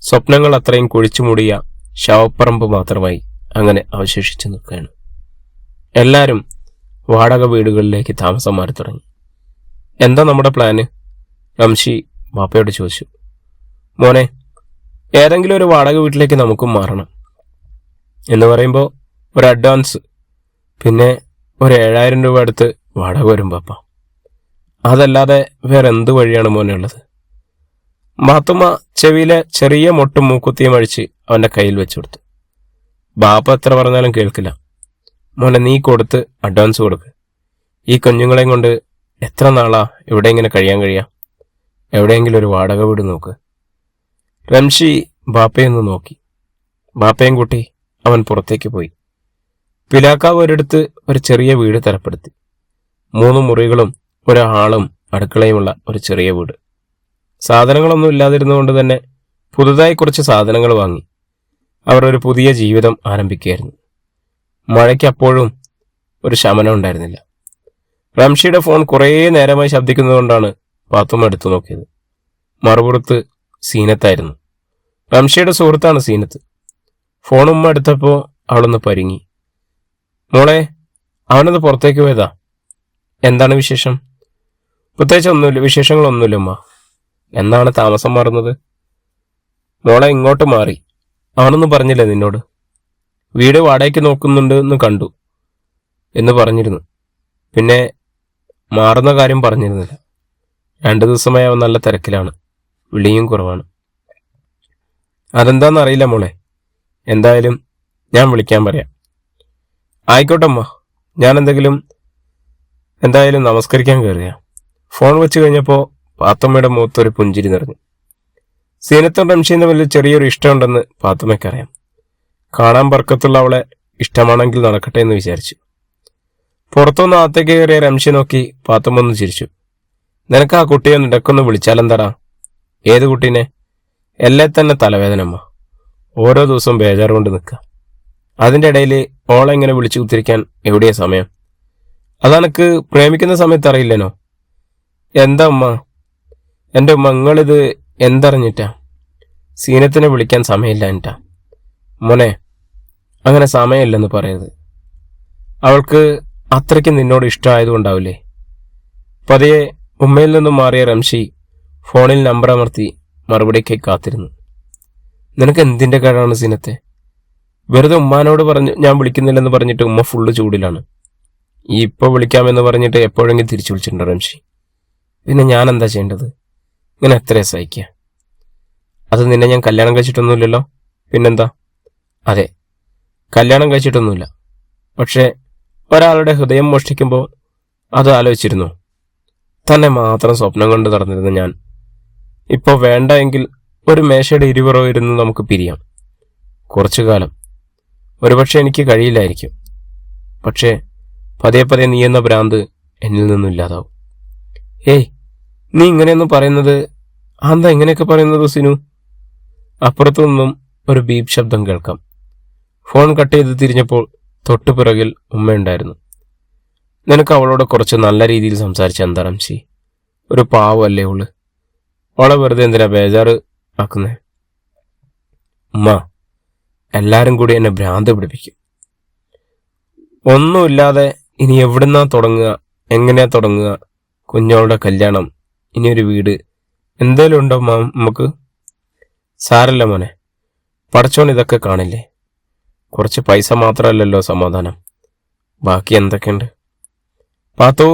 സ്വപ്നങ്ങൾ അത്രയും കുഴിച്ചു മൂടിയ ശവപ്പറമ്പ് മാത്രമായി അങ്ങനെ അവശേഷിച്ചു നിൽക്കുകയാണ്. എല്ലാവരും വാടക വീടുകളിലേക്ക് താമസം മാറി തുടങ്ങി. എന്താ നമ്മുടെ പ്ലാന്? റംഷി ബാപ്പയോട് ചോദിച്ചു. മോനെ, ഏതെങ്കിലും ഒരു വാടക വീട്ടിലേക്ക് നമുക്കും മാറണം. എന്ന് പറയുമ്പോൾ ഒരു അഡ്വാൻസ്, പിന്നെ ഒരു 7000 രൂപ അടുത്ത് വാടക വരും പാപ്പ. അതല്ലാതെ വേറെ എന്ത് വഴിയാണ് മോനെ ഉള്ളത്? മാത്തുമ്മ ചെവിയിലെ ചെറിയ മൊട്ടും മൂക്കുത്തിയും അഴിച്ച് അവന്റെ കയ്യിൽ വെച്ചു കൊടുത്തു. ബാപ്പ എത്ര പറഞ്ഞാലും കേൾക്കില്ല. മോനെ, നീ കൊടുത്ത് അഡ്വാൻസ് കൊടുക്ക്. ഈ കുഞ്ഞുങ്ങളെയും കൊണ്ട് എത്ര നാളാ ഇവിടെ ഇങ്ങനെ കഴിയാൻ കഴിയാം? എവിടെയെങ്കിലും ഒരു വാടക വീട് നോക്ക്. റംഷി ബാപ്പയൊന്ന് നോക്കി. ബാപ്പയും കൂട്ടി അവൻ പുറത്തേക്ക് പോയി. പിലാക്കാവ് ഒരിടത്ത് ഒരു ചെറിയ വീട് തരപ്പെടുത്തി. 3 മുറികളും ഒരു ഹാളും അടുക്കളയുമുള്ള ഒരു ചെറിയ വീട്. സാധനങ്ങളൊന്നും ഇല്ലാതിരുന്നുകൊണ്ട് തന്നെ പുതുതായി കുറച്ച് സാധനങ്ങൾ വാങ്ങി അവർ ഒരു പുതിയ ജീവിതം ആരംഭിക്കുകയായിരുന്നു. മഴയ്ക്ക് അപ്പോഴും ഒരു ശമനം ഉണ്ടായിരുന്നില്ല. റംഷിയുടെ ഫോൺ കുറേ നേരമായി ശബ്ദിക്കുന്നതുകൊണ്ടാണ് പാത്തുമ്മ എടുത്തു നോക്കിയത്. മറുപുറത്ത് സീനത്തായിരുന്നു. റംഷിയുടെ സുഹൃത്താണ് സീനത്ത്. ഫോൺ ഉമ്മ എടുത്തപ്പോൾ അവളൊന്ന് പരിങ്ങി. മോളെ, അവനൊന്ന് പുറത്തേക്ക് പോയതാ. എന്താണ് വിശേഷം? പ്രത്യേകിച്ച് ഒന്നുമില്ല, വിശേഷങ്ങളൊന്നുമില്ല ഉമ്മ. എന്നാണ് താമസം മാറുന്നത്? മോളെ ഇങ്ങോട്ട് മാറി. അവനൊന്നും പറഞ്ഞില്ലേ നിന്നോട്? വീട് വാടകയ്ക്ക് നോക്കുന്നുണ്ട് എന്ന് കണ്ടു എന്ന് പറഞ്ഞിരുന്നു. പിന്നെ മാറുന്ന കാര്യം പറഞ്ഞിരുന്നില്ല. 2 ദിവസമായി അവൻ നല്ല തിരക്കിലാണ്. വിളിയും കുറവാണ്. അതെന്താണെന്നറിയില്ല മോളെ. എന്തായാലും ഞാൻ വിളിക്കാൻ പറയാം. ആയിക്കോട്ടമ്മ, ഞാൻ എന്തായാലും നമസ്കരിക്കാൻ കയറുക. ഫോൺ വെച്ച് കഴിഞ്ഞപ്പോൾ പാത്തുമ്മയുടെ മുഖത്തൊരു പുഞ്ചിരി നിറഞ്ഞു. സീനത്തും റംഷിയും തമ്മിൽ ചെറിയൊരു ഇഷ്ടമുണ്ടെന്ന് പാത്തുമ്മയ്ക്കറിയാം. കാണാൻ ബർക്കത്തുള്ള അവളെ ഇഷ്ടമാണെങ്കിൽ നടക്കട്ടെ എന്ന് വിചാരിച്ചു. പുറത്തുനിന്ന് അകത്തേക്ക് കയറിയ റംഷി നോക്കി പാത്തുമ്മൊന്ന് ചിരിച്ചു. നിനക്ക് ആ കുട്ടിയെ ഇടക്കൊന്ന് വിളിച്ചാലെന്താടാ? ഏത് കുട്ടീനെ? എല്ലേ തന്നെ തലവേദനമ്മ. ഓരോ ദിവസവും ബേജാറ് കൊണ്ട് നിൽക്കുക. അതിൻ്റെ ഇടയിൽ ഓളെങ്ങനെ വിളിച്ചു കുത്തിരിക്കാൻ എവിടെയാ സമയം? അതെനക്ക് പ്രേമിക്കുന്ന സമയത്ത് അറിയില്ലേനോ? എന്താ ഉമ്മ? എൻ്റെ ഉമ്മ, നിങ്ങളിത് എന്തറിഞ്ഞിട്ടാ? സീനത്തിനെ വിളിക്കാൻ സമയമില്ല എന്നിട്ടാ? മോനെ, അങ്ങനെ സമയമില്ലെന്ന് പറയരുത്. അവൾക്ക് അത്രയ്ക്ക് നിന്നോട് ഇഷ്ടമായതുകൊണ്ടാവില്ലേ? പതിയെ ഉമ്മയിൽ നിന്നും മാറിയ റംഷി ഫോണിൽ നമ്പർ അമർത്തി മറുപടിക്കായി കാത്തിരുന്നു. നിനക്ക് എന്തിൻ്റെ കഴിവാണ് സീനത്തെ? വെറുതെ ഉമ്മാനോട് പറഞ്ഞു ഞാൻ വിളിക്കുന്നില്ലെന്ന് പറഞ്ഞിട്ട് ഉമ്മ ഫുള്ള് ചൂടിലാണ്. ഈ ഇപ്പോൾ വിളിക്കാമെന്ന് പറഞ്ഞിട്ട് എപ്പോഴെങ്കിലും തിരിച്ചു വിളിച്ചിട്ടുണ്ടോ റംഷി? പിന്നെ ഞാൻ എന്താ ചെയ്യേണ്ടത്? ഇങ്ങനെ എത്രയാ സഹിക്കുക? അത് നിന്നെ ഞാൻ കല്യാണം കഴിച്ചിട്ടൊന്നുമില്ലല്ലോ. പിന്നെന്താ? അതെ, കല്യാണം കഴിച്ചിട്ടൊന്നുമില്ല. പക്ഷേ ഒരാളുടെ ഹൃദയം മോഷ്ടിക്കുമ്പോൾ അത് ആലോചിച്ചിരുന്നു. തന്നെ മാത്രം സ്വപ്നം കൊണ്ട് നടന്നിരുന്ന ഞാൻ ഇപ്പോൾ വേണ്ട എങ്കിൽ ഒരു മേശയുടെ ഇരുപുറവും ഇരുന്ന് നമുക്ക് പിരിയാം. കുറച്ചു കാലം. ഒരുപക്ഷെ എനിക്ക് കഴിയില്ലായിരിക്കും. പക്ഷേ പതിയെ പതിയെ നീ എന്ന ഭ്രാന്ത് എന്നിൽ നിന്നും ഇല്ലാതാവും. ഏയ്, നീ ഇങ്ങനെയൊന്നും പറയുന്നത്? എന്താ ഇങ്ങനെയൊക്കെ പറയുന്നത് സിനു? അപ്പുറത്തു നിന്നും ഒരു ബീപ് ശബ്ദം കേൾക്കാം. ഫോൺ കട്ട് ചെയ്ത് തിരിഞ്ഞപ്പോൾ തൊട്ടുപിറകിൽ ഉമ്മയുണ്ടായിരുന്നു. നിനക്ക് അവളോട് കുറച്ച് നല്ല രീതിയിൽ സംസാരിച്ച എന്താ റംഷി? ഒരു പാവല്ലേ അവള്. അവളെ വെറുതെ എന്തിനാ ബേജാറ് ആക്കുന്നേ? ഉമ്മ, എല്ലാരും കൂടി എന്നെ ഭ്രാന്ത് പിടിപ്പിക്കും. ഒന്നുമില്ലാതെ ഇനി എവിടുന്നാ തുടങ്ങുക? എങ്ങനെയാ തുടങ്ങുക? കുഞ്ഞോളുടെ കല്യാണം, ഇനിയൊരു വീട്, എന്തേലും ഉണ്ടോ നമുക്ക്? സാരല്ല മോനെ, പടച്ചോൻ ഇതൊക്കെ കാണില്ലേ. കുറച്ച് പൈസ മാത്രമല്ലല്ലോ സമാധാനം, ബാക്കി എന്തൊക്കെയുണ്ട്? പാത്തു,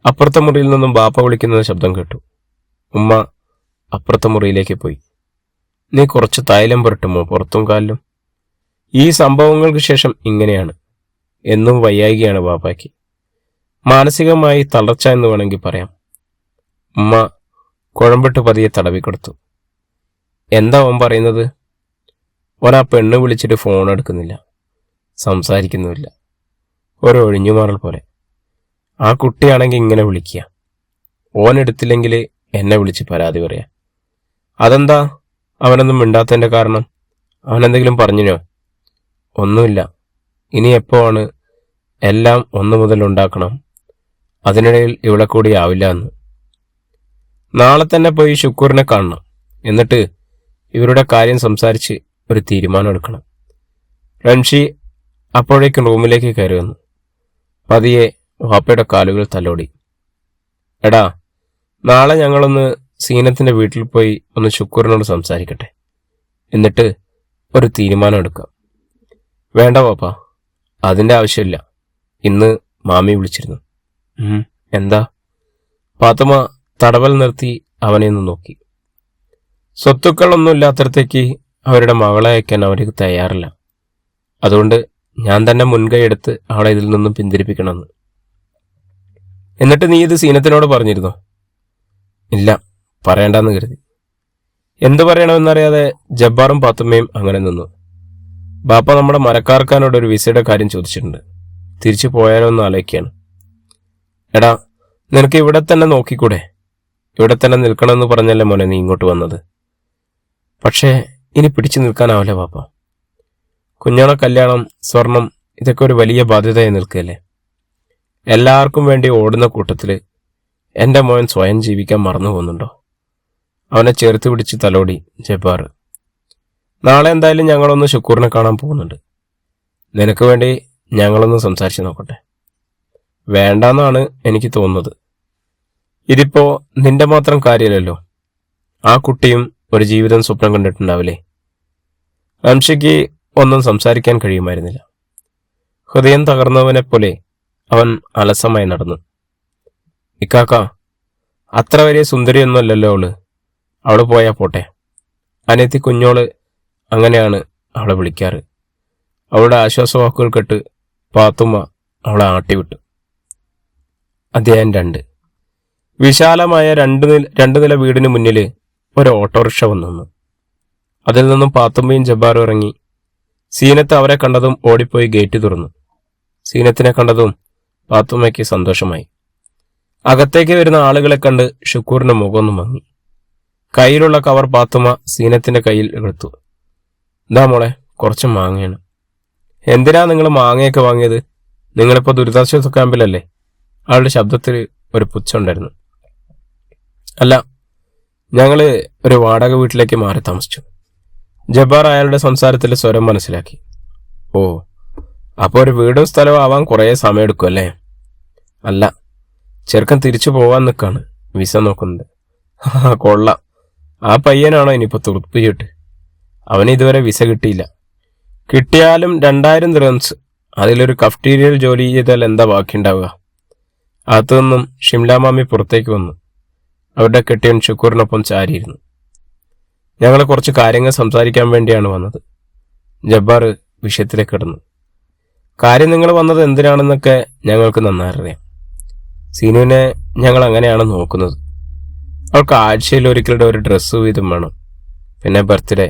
അപ്പുറത്തെ മുറിയിൽ നിന്നും ബാപ്പ വിളിക്കുന്ന ശബ്ദം കേട്ടു. ഉമ്മ അപ്പുറത്തെ മുറിയിലേക്ക് പോയി. നീ കുറച്ച് തൈലം പുരട്ടുമോ പുറത്തും കാലിലും? ഈ സംഭവങ്ങൾക്ക് ശേഷം ഇങ്ങനെയാണ്. എന്നും വയ്യായികയാണ് ബാപ്പായ്ക്ക്. മാനസികമായി തളർച്ച എന്ന് വേണമെങ്കിൽ പറയാം. ഉമ്മ കുഴമ്പിട്ട് പതിയെ തടവിക്കൊടുത്തു. എന്താ അവൻ പറയുന്നത്? ഓനാ പെണ്ണ് വിളിച്ചിട്ട് ഫോൺ എടുക്കുന്നില്ല, സംസാരിക്കുന്നുമില്ല. ഒരു ഒഴിഞ്ഞുമാറൽ പോലെ. ആ കുട്ടിയാണെങ്കിൽ ഇങ്ങനെ വിളിക്കുക. ഓൻ എടുത്തില്ലെങ്കിൽ എന്നെ വിളിച്ച് പരാതി പറയാം. അതെന്താ അവനൊന്നും മിണ്ടാത്തതിൻ്റെ കാരണം? അവനെന്തെങ്കിലും പറഞ്ഞിനോ? ഒന്നുമില്ല. ഇനി എപ്പോഴാണ് എല്ലാം ഒന്നു മുതൽ ഉണ്ടാക്കണം. അതിനിടയിൽ ഇവിടെ കൂടി ആവില്ല എന്ന്. നാളെ തന്നെ പോയി ശുക്കൂറിനെ കാണണം. എന്നിട്ട് ഇവരുടെ കാര്യം സംസാരിച്ച് ഒരു തീരുമാനം എടുക്കണം. റംഷി അപ്പോഴേക്കും റൂമിലേക്ക് കയറി വന്നു. പതിയെ വാപ്പയുടെ കാലുകൾ തലോടി. എടാ, നാളെ ഞങ്ങളൊന്ന് സീനത്തിന്റെ വീട്ടിൽ പോയി ഒന്ന് ശുക്കൂറിനോട് സംസാരിക്കട്ടെ. എന്നിട്ട് ഒരു തീരുമാനം എടുക്കാം. വേണ്ട വാപ്പ, അതിൻ്റെ ആവശ്യമില്ല. ഇന്ന് മാമി വിളിച്ചിരുന്നു. എന്താ? പാത്തുമ്മ തടവൽ നിർത്തി അവനെ ഒന്ന് നോക്കി. സ്വത്തുക്കളൊന്നും ഇല്ലാത്തടത്തേക്ക് അവരുടെ മകളെ അയക്കാൻ അവർക്ക് തയ്യാറില്ല. അതുകൊണ്ട് ഞാൻ തന്നെ മുൻകൈ എടുത്ത് അവളെ ഇതിൽ നിന്നും പിന്തിരിപ്പിക്കണമെന്ന്. എന്നിട്ട് നീ ഇത് സീനത്തിനോട് പറഞ്ഞിരുന്നോ? ഇല്ല, പറയണ്ടെന്ന് കരുതി. എന്തു പറയണമെന്നറിയാതെ ജബ്ബാറും പാത്തുമ്മയും അങ്ങനെ നിന്നു. ബാപ്പ നമ്മുടെ മരക്കാർക്കാനോട് ഒരു വിസയുടെ കാര്യം ചോദിച്ചിട്ടുണ്ട്. തിരിച്ചു പോയാലോ എന്ന് ആലോചിക്കുകയാണ്. എടാ, നിനക്ക് ഇവിടെ തന്നെ നോക്കിക്കൂടെ? ഇവിടെ തന്നെ നിൽക്കണമെന്ന് പറഞ്ഞല്ലേ മോനെ നീ ഇങ്ങോട്ട് വന്നത്. പക്ഷേ ഇനി പിടിച്ചു നിൽക്കാനാവില്ല ബാപ്പ. കുഞ്ഞോളെ കല്യാണം, സ്വർണം, ഇതൊക്കെ ഒരു വലിയ ബാധ്യതയായി നിൽക്കുകയല്ലേ. എല്ലാവർക്കും വേണ്ടി ഓടുന്ന കൂട്ടത്തിൽ എൻ്റെ മോൻ സ്വയം ജീവിക്കാൻ മറന്നു പോകുന്നുണ്ടോ? അവനെ ചേർത്ത് പിടിച്ച് തലോടി ജബ്ബാർ. നാളെ എന്തായാലും ഞങ്ങളൊന്ന് ശുക്കൂറിനെ കാണാൻ പോകുന്നുണ്ട്. നിനക്ക് വേണ്ടി ഞങ്ങളൊന്ന് സംസാരിച്ച് നോക്കട്ടെ. വേണ്ടെന്നാണ് എനിക്ക് തോന്നുന്നത്. ഇതിപ്പോ നിന്റെ മാത്രം കാര്യമല്ലല്ലോ. ആ കുട്ടിയും ഒരു ജീവിതം സ്വപ്നം കണ്ടിട്ടുണ്ടാവില്ലേ? റംഷയ്ക്ക് ഒന്നും സംസാരിക്കാൻ കഴിയുമായിരുന്നില്ല. ഹൃദയം തകർന്നവനെ പോലെ അവൻ അലസമായി നടന്നു. ഇക്കാക്ക, അത്ര വലിയ സുന്ദരിയൊന്നുമല്ലല്ലോ അവള് പോയാ പോട്ടെ. അനിയത്തി കുഞ്ഞോള് അങ്ങനെയാണ് അവളെ വിളിക്കാറ്. അവളുടെ ആശ്വാസവാക്കുകൾ കേട്ട് പാത്തുമ്മ അവളെ ആട്ടിവിട്ടു. അധ്യായം 2. വിശാലമായ രണ്ട് നില വീടിന് മുന്നിൽ ഒരു ഓട്ടോറിക്ഷ വന്നു. അതിൽ നിന്നും പാത്തുമ്മയും ജബ്ബാറും ഇറങ്ങി സീനത്ത് അവരെ കണ്ടതും ഓടിപ്പോയി ഗേറ്റ് തുറന്നു. സീനത്തിനെ കണ്ടതും പാത്തുമ്മയ്ക്ക് സന്തോഷമായി. അകത്തേക്ക് വരുന്ന ആളുകളെ കണ്ട് ഷുക്കൂറിന്റെ മുഖമൊന്നു മങ്ങി. കയ്യിലുള്ള കവർ പാത്തുമ്മ സീനത്തിന്റെ കയ്യിൽ എടുത്തു. ഇതാ മോളെ, കുറച്ച് മാങ്ങയാണ്. എന്തിനാ നിങ്ങൾ മാങ്ങയൊക്കെ വാങ്ങിയത്? നിങ്ങളിപ്പോ ദുരിതാശ്വാസ ക്യാമ്പിലല്ലേ? അവളുടെ ശബ്ദത്തിൽ ഒരു പുച്ഛമുണ്ടായിരുന്നു. അല്ല, ഞങ്ങള് ഒരു വാടക വീട്ടിലേക്ക് മാറി താമസിച്ചു. ജബ്ബാർ അയാളുടെ സംസാരത്തിലെ സ്വരം മനസ്സിലാക്കി. ഓ, അപ്പോൾ ഒരു വീടും സ്ഥലവും ആവാൻ കുറേ സമയമെടുക്കും അല്ലേ? അല്ല, ചെറുക്കൻ തിരിച്ചു പോവാൻ നിൽക്കാണ്, വിസ നോക്കുന്നത്. കൊള്ളാം. ആ പയ്യനാണോ ഇനിയിപ്പോൾ തുറപ്പിച്ചിട്ട്? അവന് ഇതുവരെ വിസ കിട്ടിയില്ല. കിട്ടിയാലും 2000 ദിർഹംസ്. അതിലൊരു കഫ്റ്റീരിയൽ ജോലി ചെയ്താൽ എന്താ ബാക്കിയുണ്ടാവുക? അകത്തുനിന്നും ഷിംല മാമി പുറത്തേക്ക് വന്നു. അവരുടെ കെട്ടിയൻ ഷുക്കൂറിനൊപ്പം ചാരിയിരുന്നു. ഞങ്ങൾ കുറച്ച് കാര്യങ്ങൾ സംസാരിക്കാൻ വേണ്ടിയാണ് വന്നത്. ജബ്ബാർ വിഷയത്തിലേക്ക് കിടന്നു. കാര്യം നിങ്ങൾ വന്നത് എന്തിനാണെന്നൊക്കെ ഞങ്ങൾക്ക് നന്നായി. സീനുവിനെ ഞങ്ങൾ അങ്ങനെയാണ് നോക്കുന്നത്. അവൾക്ക് ആഴ്ചയിൽ ഒരിക്കലും ഒരു ഡ്രസ്സ് വീതം വേണം. പിന്നെ ബർത്ത്ഡേ,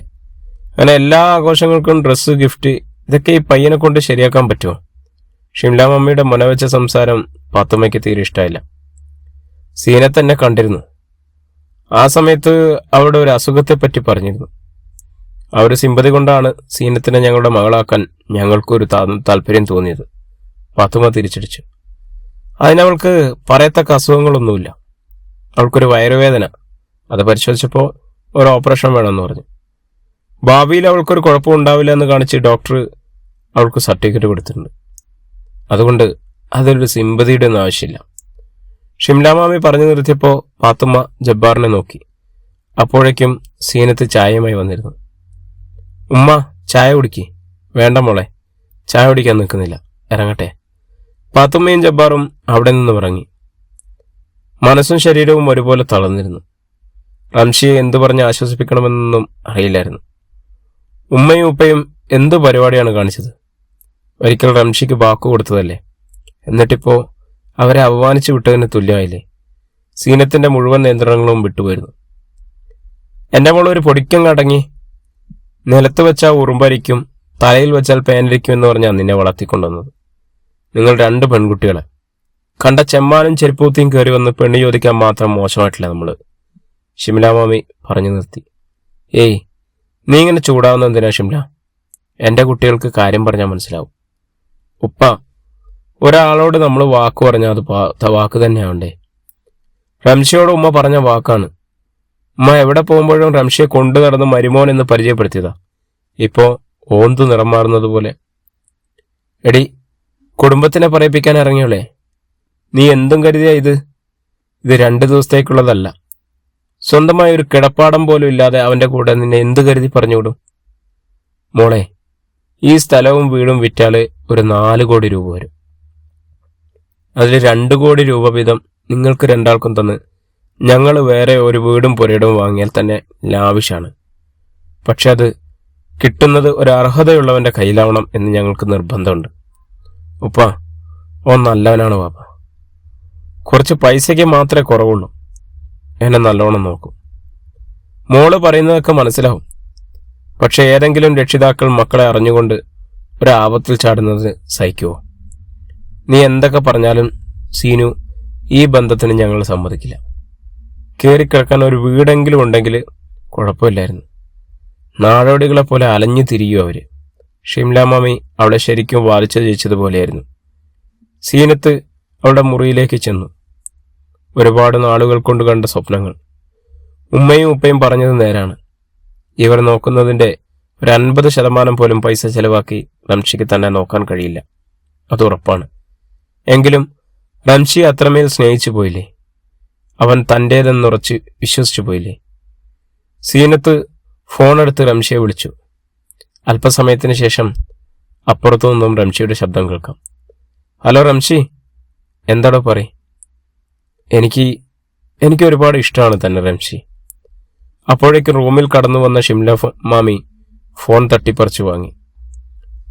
അങ്ങനെ എല്ലാ ആഘോഷങ്ങൾക്കും ഡ്രസ്സ്, ഗിഫ്റ്റ്, ഇതൊക്കെ ഈ പയ്യനെ കൊണ്ട് ശരിയാക്കാൻ പറ്റുമോ? ഷിംല മമ്മിയുടെ മുനവെച്ച സംസാരം പാത്തുമ്മയ്ക്ക് തീരെ ഇഷ്ടമായില്ല. സീനത്ത് എന്നെ കണ്ടിരുന്നു. ആ സമയത്ത് അവളുടെ ഒരു അസുഖത്തെപ്പറ്റി പറഞ്ഞിരുന്നു. ആ ഒരു സിമ്പതി കൊണ്ടാണ് സീനത്തിനെ ഞങ്ങളുടെ മകളാക്കാൻ ഞങ്ങൾക്കൊരു താല്പര്യം തോന്നിയത്. പാത്തുമ്മ തിരിച്ചടിച്ചു. അതിനവൾക്ക് പറയത്തക്ക അസുഖങ്ങളൊന്നുമില്ല. അവൾക്കൊരു വയറുവേദന, അത് പരിശോധിച്ചപ്പോൾ ഒരു ഓപ്പറേഷൻ വേണമെന്ന് പറഞ്ഞു. ഭാവിയിൽ അവൾക്കൊരു കുഴപ്പമുണ്ടാവില്ല എന്ന് കാണിച്ച് ഡോക്ടർ അവൾക്ക് സർട്ടിഫിക്കറ്റ് കൊടുത്തിട്ടുണ്ട്. അതുകൊണ്ട് അതൊരു സിമ്പതിയുടെ ഒന്നും ആവശ്യമില്ല. ഷിംല മാമി പറഞ്ഞു നിർത്തിയപ്പോൾ പാത്തുമ്മ ജബ്ബാറിനെ നോക്കി. അപ്പോഴേക്കും സീനത്ത് ചായയുമായി വന്നിരുന്നു. ഉമ്മ, ചായ കുടിക്ക്. വേണ്ട മോളെ, ചായ കുടിക്കാൻ നിൽക്കുന്നില്ല, ഇറങ്ങട്ടെ. പാത്തുമ്മയും ജബ്ബാറും അവിടെ നിന്ന് ഇറങ്ങി. മനസ്സും ശരീരവും ഒരുപോലെ തളർന്നിരുന്നു. റംഷിയെ എന്തു പറഞ്ഞ് ആശ്വസിപ്പിക്കണമെന്നൊന്നും അറിയില്ലായിരുന്നു. ഉമ്മയും ഉപ്പയും എന്തു പരിപാടിയാണ് കാണിച്ചത്? ഒരിക്കൽ റംഷിക്ക് വാക്കു കൊടുത്തതല്ലേ, എന്നിട്ടിപ്പോ അവരെ അപമാനിച്ചു വിട്ടതിന് തുല്യമായില്ലേ? സീനത്തിന്റെ മുഴുവൻ നിയന്ത്രണങ്ങളും വിട്ടുപോയിരുന്നു. എന്റെ മോൾ ഒരു പൊടിക്കം കടങ്ങി. നിലത്ത് വെച്ചാൽ ഉറുമ്പരിക്കും, തലയിൽ വെച്ചാൽ പേനരിക്കും എന്ന് പറഞ്ഞാൽ നിന്നെ വളർത്തിക്കൊണ്ടുവന്നത്. നിങ്ങൾ 2 പെൺകുട്ടികളെ കണ്ട ചെമ്മാനും ചെരുപ്പൂത്തിയും കയറി വന്ന് പെണ്ണ് ചോദിക്കാൻ മാത്രം മോശമായിട്ടില്ല നമ്മള്. ഷിംല മാമി പറഞ്ഞു നിർത്തി. ഏയ്, നീ ഇങ്ങനെ ചൂടാവുന്ന എന്തിനാ ഷിംല? എന്റെ കുട്ടികൾക്ക് കാര്യം പറഞ്ഞാൽ മനസ്സിലാവും. ഉപ്പ, ഒരാളോട് നമ്മൾ വാക്ക് പറഞ്ഞാൽ അത് വാക്ക് തന്നെയാവണ്ടേ? റംഷിയോട് ഉമ്മ പറഞ്ഞ വാക്കാണ്. ഉമ്മ എവിടെ പോകുമ്പോഴും റംഷിയെ കൊണ്ടു നടന്ന് മരുമോൻ എന്ന് പരിചയപ്പെടുത്തിയതാ. ഇപ്പോ ഓന്തു നിറം മാറുന്നത് പോലെ. എടി, കുടുംബത്തിനെ പറയിപ്പിക്കാൻ ഇറങ്ങിയോളേ, നീ എന്തും കരുതിയാ ഇത് 2 ദിവസത്തേക്കുള്ളതല്ല. സ്വന്തമായ ഒരു കിടപ്പാടം പോലും ഇല്ലാതെ അവന്റെ കൂടെ നിന്നെ എന്ത് കരുതി പറഞ്ഞുവിടും? മോളെ, ഈ സ്ഥലവും വീടും വിറ്റാല് ഒരു 4 കോടി രൂപ വരും. അതിൽ 2 കോടി രൂപ വീതം നിങ്ങൾക്ക് 2 ആൾക്കും തന്ന് ഞങ്ങൾ വേറെ ഒരു വീടും പുരയിടവും വാങ്ങിയാൽ തന്നെ ലാവിഷാണ്. പക്ഷെ അത് കിട്ടുന്നത് ഒരു അർഹതയുള്ളവന്റെ കയ്യിലാവണം എന്ന് ഞങ്ങൾക്ക് നിർബന്ധമുണ്ട്. ഉപ്പ, ഓ നല്ലവനാണ് പാപ്പ. കുറച്ച് പൈസയ്ക്ക് മാത്രമേ കുറവുള്ളൂ. എന്നെ നല്ലോണം നോക്കും. മോള് പറയുന്നതൊക്കെ മനസ്സിലാവും. പക്ഷെ ഏതെങ്കിലും രക്ഷിതാക്കൾ മക്കളെ അറിഞ്ഞുകൊണ്ട് ഒരാപത്തിൽ ചാടുന്നത് സഹിക്കുവോ? നീ എന്തൊക്കെ പറഞ്ഞാലും സീനു, ഈ ബന്ധത്തിന് ഞങ്ങൾ സമ്മതിക്കില്ല. കയറിക്കിടക്കാൻ ഒരു വീടെങ്കിലും ഉണ്ടെങ്കിൽ കുഴപ്പമില്ലായിരുന്നു. നാടോടികളെ പോലെ അലഞ്ഞു തിരിയും അവര്. ഷിംല മാമി അവളെ ശരിക്കും വാലിച്ചു ജയിച്ചതുപോലെയായിരുന്നു. സീനത്ത് അവളുടെ മുറിയിലേക്ക് ചെന്നു. ഒരുപാട് നാളുകൾ കൊണ്ട് കണ്ട സ്വപ്നങ്ങൾ. ഉമ്മയും ഉപ്പയും പറഞ്ഞത് നേരാണ്. ഇവർ നോക്കുന്നതിന്റെ ഒരു 50% പോലും പൈസ ചെലവാക്കി റംഷിക്ക് തന്നെ നോക്കാൻ കഴിയില്ല, അത് ഉറപ്പാണ്. എങ്കിലും റംഷി അത്രമേൽ സ്നേഹിച്ചു പോയില്ലേ? അവൻ തൻ്റേതെന്നുറച്ച് വിശ്വസിച്ചു പോയില്ലേ? സീനത്ത് ഫോണെടുത്ത് റംഷിയെ വിളിച്ചു. അല്പസമയത്തിന് ശേഷം അപ്പുറത്തു നിന്നും റംഷിയുടെ ശബ്ദം കേൾക്കാം. ഹലോ റംഷി, എന്താടോ പറയ്. എനിക്ക് ഒരുപാട് ഇഷ്ടമാണ് തന്നെ റംഷി. അപ്പോഴേക്ക് റൂമിൽ കടന്നു വന്ന ഷിംല മാമി ഫോൺ തട്ടിപ്പറിച്ചു വാങ്ങി.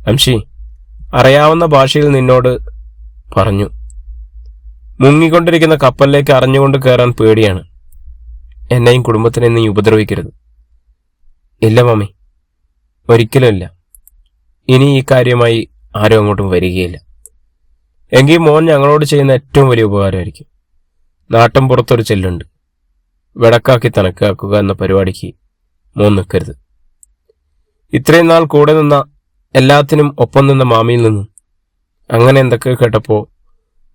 റംഷി, അറിയാവുന്ന ഭാഷയിൽ നിന്നോട് പറഞ്ഞു. മുങ്ങിക്കൊണ്ടിരിക്കുന്ന കപ്പലിലേക്ക് അറിഞ്ഞുകൊണ്ട് കയറാൻ പേടിയാണ്. എന്നെയും കുടുംബത്തിനെ നീ ഉപദ്രവിക്കരുത്. ഇല്ല മാമി, ഒരിക്കലും ഇല്ല. ഇനി ഈ കാര്യമായി ആരും അങ്ങോട്ടും വരികയില്ല. എങ്കിൽ മോൻ ഞങ്ങളോട് ചെയ്യുന്ന ഏറ്റവും വലിയ ഉപകാരമായിരിക്കും. നാട്ടും പുറത്തൊരു ചെല്ലുണ്ട്, വെടക്കാക്കി തണക്കാക്കുക എന്ന പരിപാടിക്ക് മോൻ നിൽക്കരുത്. ഇത്രയും നാൾ കൂടെ നിന്ന, എല്ലാത്തിനും ഒപ്പം നിന്ന മാമിയിൽ നിന്നും അങ്ങനെ എന്തൊക്കെ കേട്ടപ്പോൾ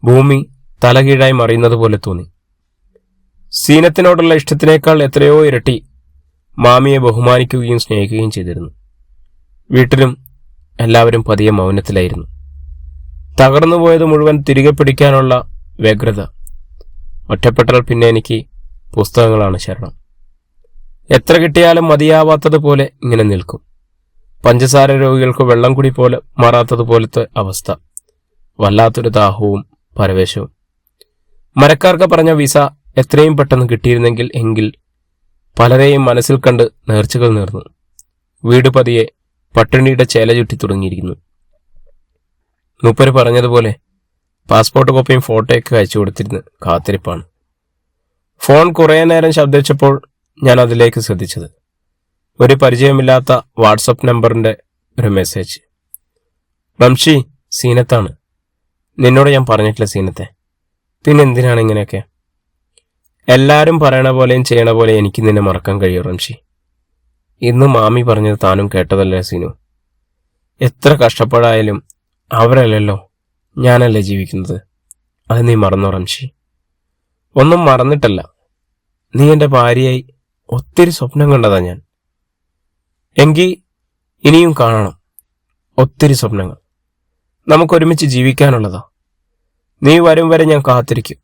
ഭൂമി തലകീഴായി മറിയുന്നത് പോലെ തോന്നി. സീനത്തിനോടുള്ള ഇഷ്ടത്തിനേക്കാൾ എത്രയോ ഇരട്ടി മാമിയെ ബഹുമാനിക്കുകയും സ്നേഹിക്കുകയും ചെയ്തിരുന്നു. വീട്ടിലും എല്ലാവരും പതിയെ മൗനത്തിലായിരുന്നു. തകർന്നുപോയത് മുഴുവൻ തിരികെ പിടിക്കാനുള്ള വ്യഗ്രത. ഒറ്റപ്പെട്ടാൽ പിന്നെ എനിക്ക് പുസ്തകങ്ങളാണ് ശരണം. എത്ര കിട്ടിയാലും മതിയാവാത്തതുപോലെ ഇങ്ങനെ നിൽക്കും. പഞ്ചസാര രോഗികൾക്ക് വെള്ളം കുടി പോലെ മാറാത്തതുപോലത്തെ അവസ്ഥ. വല്ലാത്തൊരു ദാഹവും പരവേശവും. മരക്കാർക്ക് പറഞ്ഞ വിസ എത്രയും പെട്ടെന്ന് കിട്ടിയിരുന്നെങ്കിൽ എങ്കിൽ പലരെയും മനസ്സിൽ കണ്ട് നേർച്ചകൾ നേർന്നു. വീട് പതിയെ പട്ടിണിയുടെ ചേല ചുറ്റി തുടങ്ങിയിരിക്കുന്നു. മൂപ്പര് പറഞ്ഞതുപോലെ പാസ്പോർട്ട് കോപ്പിയും ഫോട്ടോയൊക്കെ അയച്ചു കൊടുത്തിരുന്ന് കാത്തിരിപ്പാണ്. ഫോൺ കുറേ നേരം ശബ്ദിച്ചപ്പോൾ ഞാൻ അതിലേക്ക് ശ്രദ്ധിച്ചത് ഒരു പരിചയമില്ലാത്ത വാട്സപ്പ് നമ്പറിന്റെ ഒരു മെസ്സേജ്. റംഷി, സീനത്താണ്. നിന്നോട് ഞാൻ പറഞ്ഞിട്ടില്ല സീനത്തെ. പിന്നെന്തിനാണ് ഇങ്ങനെയൊക്കെ? എല്ലാവരും പറയണ പോലെയും ചെയ്യണ പോലെ എനിക്ക് നിന്നെ മറക്കാൻ കഴിയും റംഷി. ഇന്ന് മാമി പറഞ്ഞത് താനും കേട്ടതല്ലേ സീനു. എത്ര കഷ്ടപ്പാടായാലും അവരല്ലല്ലോ, ഞാനല്ലേ ജീവിക്കുന്നത്. അത് നീ മറന്നോ റംഷി? ഒന്നും മറന്നിട്ടല്ല, നീ എൻ്റെ ഭാര്യയായി ഒത്തിരി സ്വപ്നം കണ്ടതാ ഞാൻ. എങ്കിൽ ഇനിയും കാണണം ഒത്തിരി സ്വപ്നങ്ങൾ. നമുക്കൊരുമിച്ച് ജീവിക്കാനുള്ളതാ. നീ വരും വരെ ഞാൻ കാത്തിരിക്കും.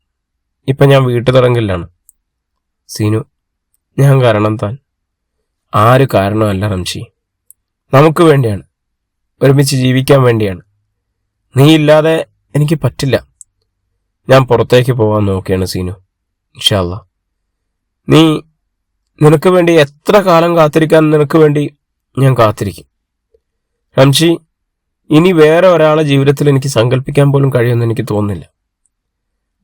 ഇപ്പം ഞാൻ വീട്ടുതടങ്കലിലാണ് സീനു. ഞാൻ കാരണം താൻ ആര് കാരണമല്ല റംഷി. നമുക്ക് വേണ്ടിയാണ്, ഒരുമിച്ച് ജീവിക്കാൻ വേണ്ടിയാണ്. നീ ഇല്ലാതെ എനിക്ക് പറ്റില്ല. ഞാൻ പുറത്തേക്ക് പോകാൻ നോക്കുകയാണ് സീനു. ഇൻഷാ അല്ലാ. നിനക്ക് വേണ്ടി എത്ര കാലം കാത്തിരിക്കാൻ നിനക്ക് വേണ്ടി ഞാൻ കാത്തിരിക്കും റംഷി. ഇനി വേറെ ഒരാളെ ജീവിതത്തിൽ എനിക്ക് സങ്കല്പിക്കാൻ പോലും കഴിയുമെന്ന് എനിക്ക് തോന്നുന്നില്ല.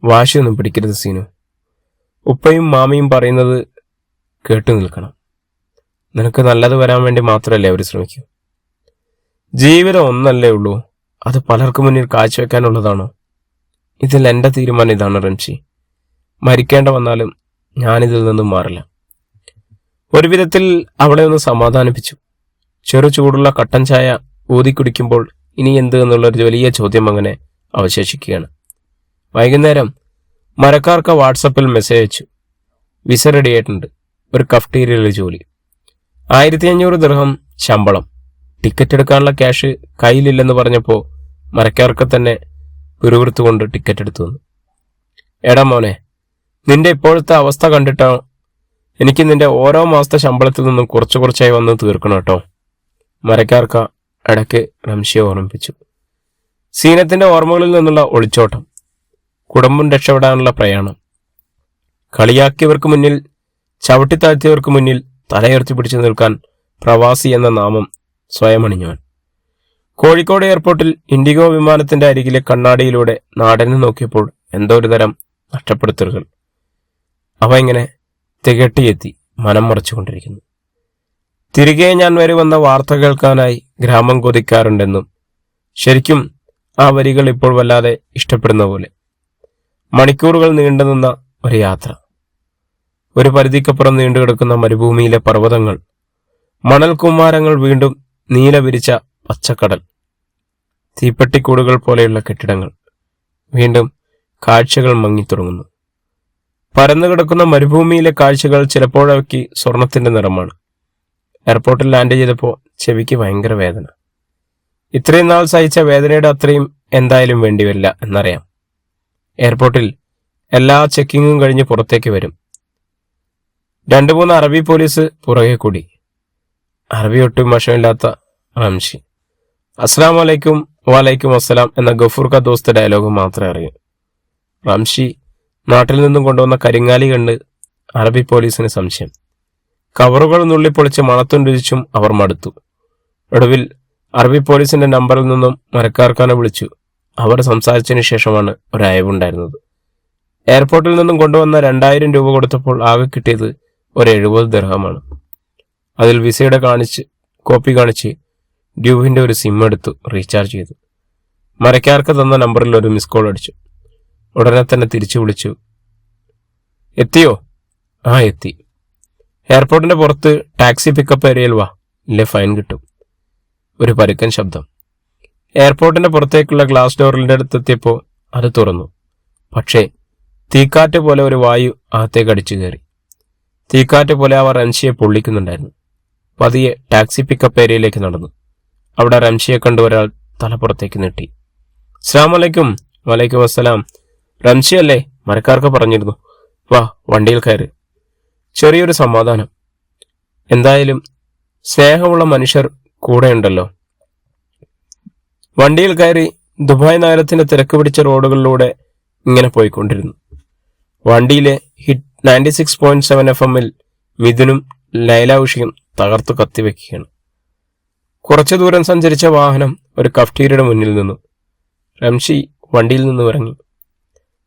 വാശിയൊന്നും പിടിക്കരുത് സീനു. ഉപ്പയും മാമിയും പറയുന്നത് കേട്ടു നിൽക്കണം. നിനക്ക് നല്ലത് വരാൻ വേണ്ടി മാത്രമല്ലേ അവർ ശ്രമിക്കൂ. ജീവിതം ഒന്നല്ലേ ഉള്ളൂ, അത് പലർക്കു മുന്നിൽ കാഴ്ചവെക്കാനുള്ളതാണോ? ഇതിൽ എൻ്റെ തീരുമാനം ഇതാണ് റംഷി. മരിക്കേണ്ട വന്നാലും ഞാനിതിൽ നിന്നും മാറില്ല. ഒരു വിധത്തിൽ അവളെ ഒന്ന് സമാധാനിപ്പിച്ചു. ചെറു ചൂടുള്ള കട്ടൻ ചായ ഊതിക്കുടിക്കുമ്പോൾ ഇനി എന്ത് എന്നുള്ളൊരു വലിയ ചോദ്യം അങ്ങനെ അവശേഷിക്കുകയാണ്. വൈകുന്നേരം മരക്കാർക്ക് വാട്സപ്പിൽ മെസ്സേജ് അയച്ചു. വിസ റെഡിയായിട്ടുണ്ട്, ഒരു കഫ്റ്റീരിയയിൽ ജോലി, 1500 ദിർഹം ശമ്പളം. ടിക്കറ്റ് എടുക്കാനുള്ള ക്യാഷ് കയ്യിലില്ലെന്ന് പറഞ്ഞപ്പോൾ മരക്കാർക്ക് തന്നെ പിറുവിറുത്തുകൊണ്ട് ടിക്കറ്റ് എടുത്തു വന്നു. എടാ മോനെ, നിന്റെ ഇപ്പോഴത്തെ അവസ്ഥ കണ്ടിട്ടോ എനിക്ക് നിന്റെ ഓരോ മാസത്തെ ശമ്പളത്തിൽ നിന്നും കുറച്ചു കുറച്ചായി വന്ന് തീർക്കണം കേട്ടോ. മരക്കാർക്ക ഇടയ്ക്ക് റംഷിയെ ഓർമ്മിപ്പിച്ചു. സീനത്തിന്റെ ഓർമ്മകളിൽ നിന്നുള്ള ഒളിച്ചോട്ടം, കുടുംബം രക്ഷപ്പെടാനുള്ള പ്രയാണം, കളിയാക്കിയവർക്ക് മുന്നിൽ, ചവിട്ടിത്താഴ്ത്തിയവർക്ക് മുന്നിൽ തലയുയർത്തി പിടിച്ചു നിൽക്കാൻ പ്രവാസി എന്ന നാമം സ്വയം അണിഞ്ഞവൻ. കോഴിക്കോട് എയർപോർട്ടിൽ ഇൻഡിഗോ വിമാനത്തിന്റെ അരികിലെ കണ്ണാടിയിലൂടെ നാടനെ നോക്കിയപ്പോൾ എന്തോ ഒരു തരം നഷ്ടപ്പെടുത്തലുകൾ. അവ ഇങ്ങനെ തികട്ടിയെത്തി മനം മറച്ചുകൊണ്ടിരിക്കുന്നു. തിരികെ ഞാൻ വരെ വന്ന വാർത്ത കേൾക്കാനായി ഗ്രാമം കൊതിക്കാറുണ്ടെന്നും ശരിക്കും ആ വരികൾ ഇപ്പോൾ വല്ലാതെ ഇഷ്ടപ്പെടുന്ന പോലെ. മണിക്കൂറുകൾ നീണ്ടുനിന്ന ഒരു യാത്ര, ഒരു പരിധിക്കപ്പുറം നീണ്ടുകിടക്കുന്ന മരുഭൂമിയിലെ പർവ്വതങ്ങൾ, മണൽ കുമ്മാരങ്ങൾ, വീണ്ടും നീല വിരിച്ച പച്ചക്കടൽ, തീപ്പെട്ടിക്കൂടുകൾ പോലെയുള്ള കെട്ടിടങ്ങൾ, വീണ്ടും കാഴ്ചകൾ മങ്ങിത്തുടങ്ങുന്നു. പരന്നു കിടക്കുന്ന മരുഭൂമിയിലെ കാഴ്ചകൾ ചിലപ്പോഴൊക്കെ സ്വർണത്തിന്റെ നിറമാണ്. എയർപോർട്ടിൽ ലാൻഡ് ചെയ്തപ്പോൾ ചെവിക്ക് ഭയങ്കര വേദന. ഇത്രയും നാൾ സഹിച്ച വേദനയുടെ അത്രയും എന്തായാലും വേണ്ടിവരില്ല എന്നറിയാം. എയർപോർട്ടിൽ എല്ലാ ചെക്കിങ്ങും കഴിഞ്ഞ് പുറത്തേക്ക് വരും. 2-3 അറബി പോലീസ് പുറകെ കൂടി. അറബി ഒട്ടും വശമില്ലാത്ത റംഷി അസ്സലാമു അലൈക്കും വലൈക്കും അസ്സലാം എന്ന ഗഫൂർക്ക ദോസ്ത് ഡയലോഗ് മാത്രമേ അറിയൂ. റംഷി നാട്ടിൽ നിന്നും കൊണ്ടുവന്ന കരിങ്ങാലി കണ്ട് അറബി പോലീസിന് സംശയം. കവറുകൾ നുള്ളിപ്പൊളിച്ച് മണത്തും രുചിച്ചും അവർ മടുത്തു. ഒടുവിൽ അറബി പോലീസിന്റെ നമ്പറിൽ നിന്നും മരക്കാർക്കാനെ വിളിച്ചു. അവർ സംസാരിച്ചതിന് ശേഷമാണ് ഒരു അയവുണ്ടായിരുന്നത്. എയർപോർട്ടിൽ നിന്നും കൊണ്ടുവന്ന 2000 രൂപ കൊടുത്തപ്പോൾ ആകെ കിട്ടിയത് ഒരു 70 ദിർഹമാണ്. അതിൽ വിസയുടെ കോപ്പി കാണിച്ച് ഡ്യൂവിൻ്റെ ഒരു സിം എടുത്തു റീചാർജ് ചെയ്തു. മരക്കാർക്ക് തന്ന നമ്പറിൽ ഒരു മിസ് കോൾ അടിച്ചു. ഉടനെ തന്നെ തിരിച്ചു വിളിച്ചു. എത്തിയോ? ആ, എത്തി. എയർപോർട്ടിന്റെ പുറത്ത് ടാക്സി പിക്കപ്പ് ഏരിയയിൽ വാ, ഇല്ലേ ഫൈൻ കിട്ടും. ഒരു പരുക്കൻ ശബ്ദം. എയർപോർട്ടിന്റെ പുറത്തേക്കുള്ള ഗ്ലാസ് ഡോറിന്റെ അടുത്തെത്തിയപ്പോൾ അത് തുറന്നു. പക്ഷേ തീക്കാറ്റ് പോലെ ഒരു വായു അകത്തേക്ക് അടിച്ചു കയറി. തീക്കാറ്റ് പോലെ അവർ റംഷിയെ പൊള്ളിക്കുന്നുണ്ടായിരുന്നു. പതിയെ ടാക്സി പിക്കപ്പ് ഏരിയയിലേക്ക് നടന്നു. അവിടെ റംഷിയെ കണ്ടു ഒരാൾ തലപ്പുറത്തേക്ക് നീട്ടി. അസ്സലാമു അലൈക്കും. വലൈക്കും അസ്സലാം. റംഷി അല്ലേ? മരക്കാർക്ക് പറഞ്ഞിരുന്നു. വാ, വണ്ടിയിൽ കയറി. ചെറിയൊരു സമാധാനം. എന്തായാലും സ്നേഹമുള്ള മനുഷ്യർ കൂടെയുണ്ടല്ലോ. വണ്ടിയിൽ കയറി ദുബായ് നഗരത്തിന്റെ തിരക്ക് പിടിച്ച റോഡുകളിലൂടെ ഇങ്ങനെ പോയിക്കൊണ്ടിരുന്നു. വണ്ടിയിലെ ഹിറ്റ് 96.7 FM-ൽ മിഥുനും ലൈല ഉഷയും തകർത്തു കത്തിവെക്കുകയാണ്. കുറച്ചു ദൂരം സഞ്ചരിച്ച വാഹനം ഒരു കഫ്റ്റീരിയുടെ മുന്നിൽ നിന്നു. റംഷി വണ്ടിയിൽ നിന്നും ഇറങ്ങി.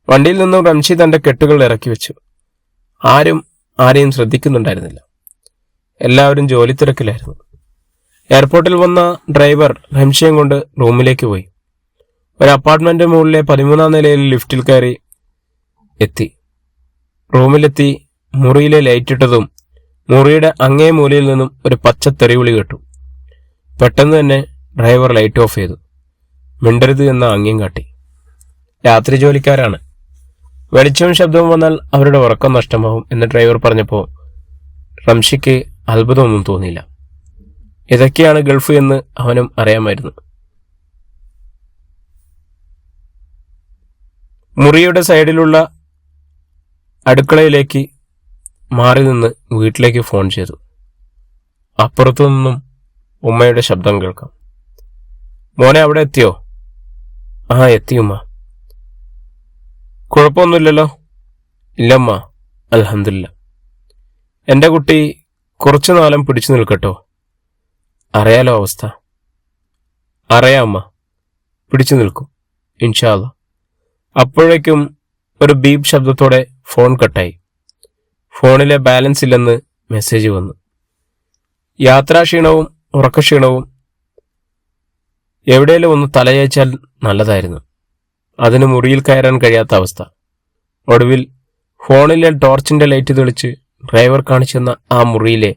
വണ്ടിയിൽ നിന്നും റംഷി തന്റെ കെട്ടുകൾ ഇറക്കി വെച്ചു. ആരെയും ശ്രദ്ധിക്കുന്നുണ്ടായിരുന്നില്ല. എല്ലാവരും ജോലി തിരക്കിലായിരുന്നു. എയർപോർട്ടിൽ വന്ന ഡ്രൈവർ റംഷിയും കൊണ്ട് റൂമിലേക്ക് പോയി. ഒരു അപ്പാർട്ട്മെന്റ് മുകളിലെ 13ാം നിലയിൽ ലിഫ്റ്റിൽ കയറി എത്തി. റൂമിലെത്തി മുറിയിലെ ലൈറ്റ് ഇട്ടതും മുറിയുടെ അങ്ങേ മൂലയിൽ നിന്നും ഒരു പച്ച തെറിവിളി കേട്ടു. പെട്ടെന്ന് തന്നെ ഡ്രൈവർ ലൈറ്റ് ഓഫ് ചെയ്തു. മിണ്ടരുത് എന്ന ആംഗ്യം കാട്ടി. രാത്രി ജോലിക്കാരാണ്, വെളിച്ചവും ശബ്ദവും വന്നാൽ അവരുടെ ഉറക്കം നഷ്ടമാവും എന്ന് ഡ്രൈവർ പറഞ്ഞപ്പോൾ റംഷിക്ക് അത്ഭുതമൊന്നും തോന്നിയില്ല. ഇതൊക്കെയാണ് ഗൾഫ് എന്ന് അവനും അറിയാമായിരുന്നു. മുറിയുടെ സൈഡിലുള്ള അടുക്കളയിലേക്ക് മാറി നിന്ന് വീട്ടിലേക്ക് ഫോൺ ചെയ്തു. അപ്പുറത്തു നിന്നും ഉമ്മയുടെ ശബ്ദം കേൾക്കാം. മോനെ, അവിടെ എത്തിയോ? ആ, എത്തി ഉമ്മ. കുഴപ്പമൊന്നുമില്ലല്ലോ? ഇല്ലമ്മ, അൽഹംദുലില്ലാ. എൻ്റെ കുട്ടി കുറച്ചു നാളും പിടിച്ചു നിൽക്കട്ടോ. അറിയാലോ അവസ്ഥ. അറിയാം അമ്മ, പിടിച്ചു നിൽക്കും ഇൻഷാ അല്ലാ. അപ്പോഴേക്കും ഒരു ബീപ് ശബ്ദത്തോടെ ഫോൺ കട്ടായി. ഫോണിലെ ബാലൻസ് ഇല്ലെന്ന് മെസ്സേജ് വന്നു. യാത്രാക്ഷീണവും ഉറക്കക്ഷീണവും. എവിടെയെങ്കിലും ഒന്ന് തലയച്ചാൽ നല്ലതായിരുന്നു. അതിന് മുറിയിൽ കയറാൻ കഴിയാത്ത അവസ്ഥ. ഒടുവിൽ ഫോണിലെ ടോർച്ചിന്റെ ലൈറ്റ് തെളിച്ച് ഡ്രൈവർ കാണിച്ചെന്ന ആ മുറിയിലെ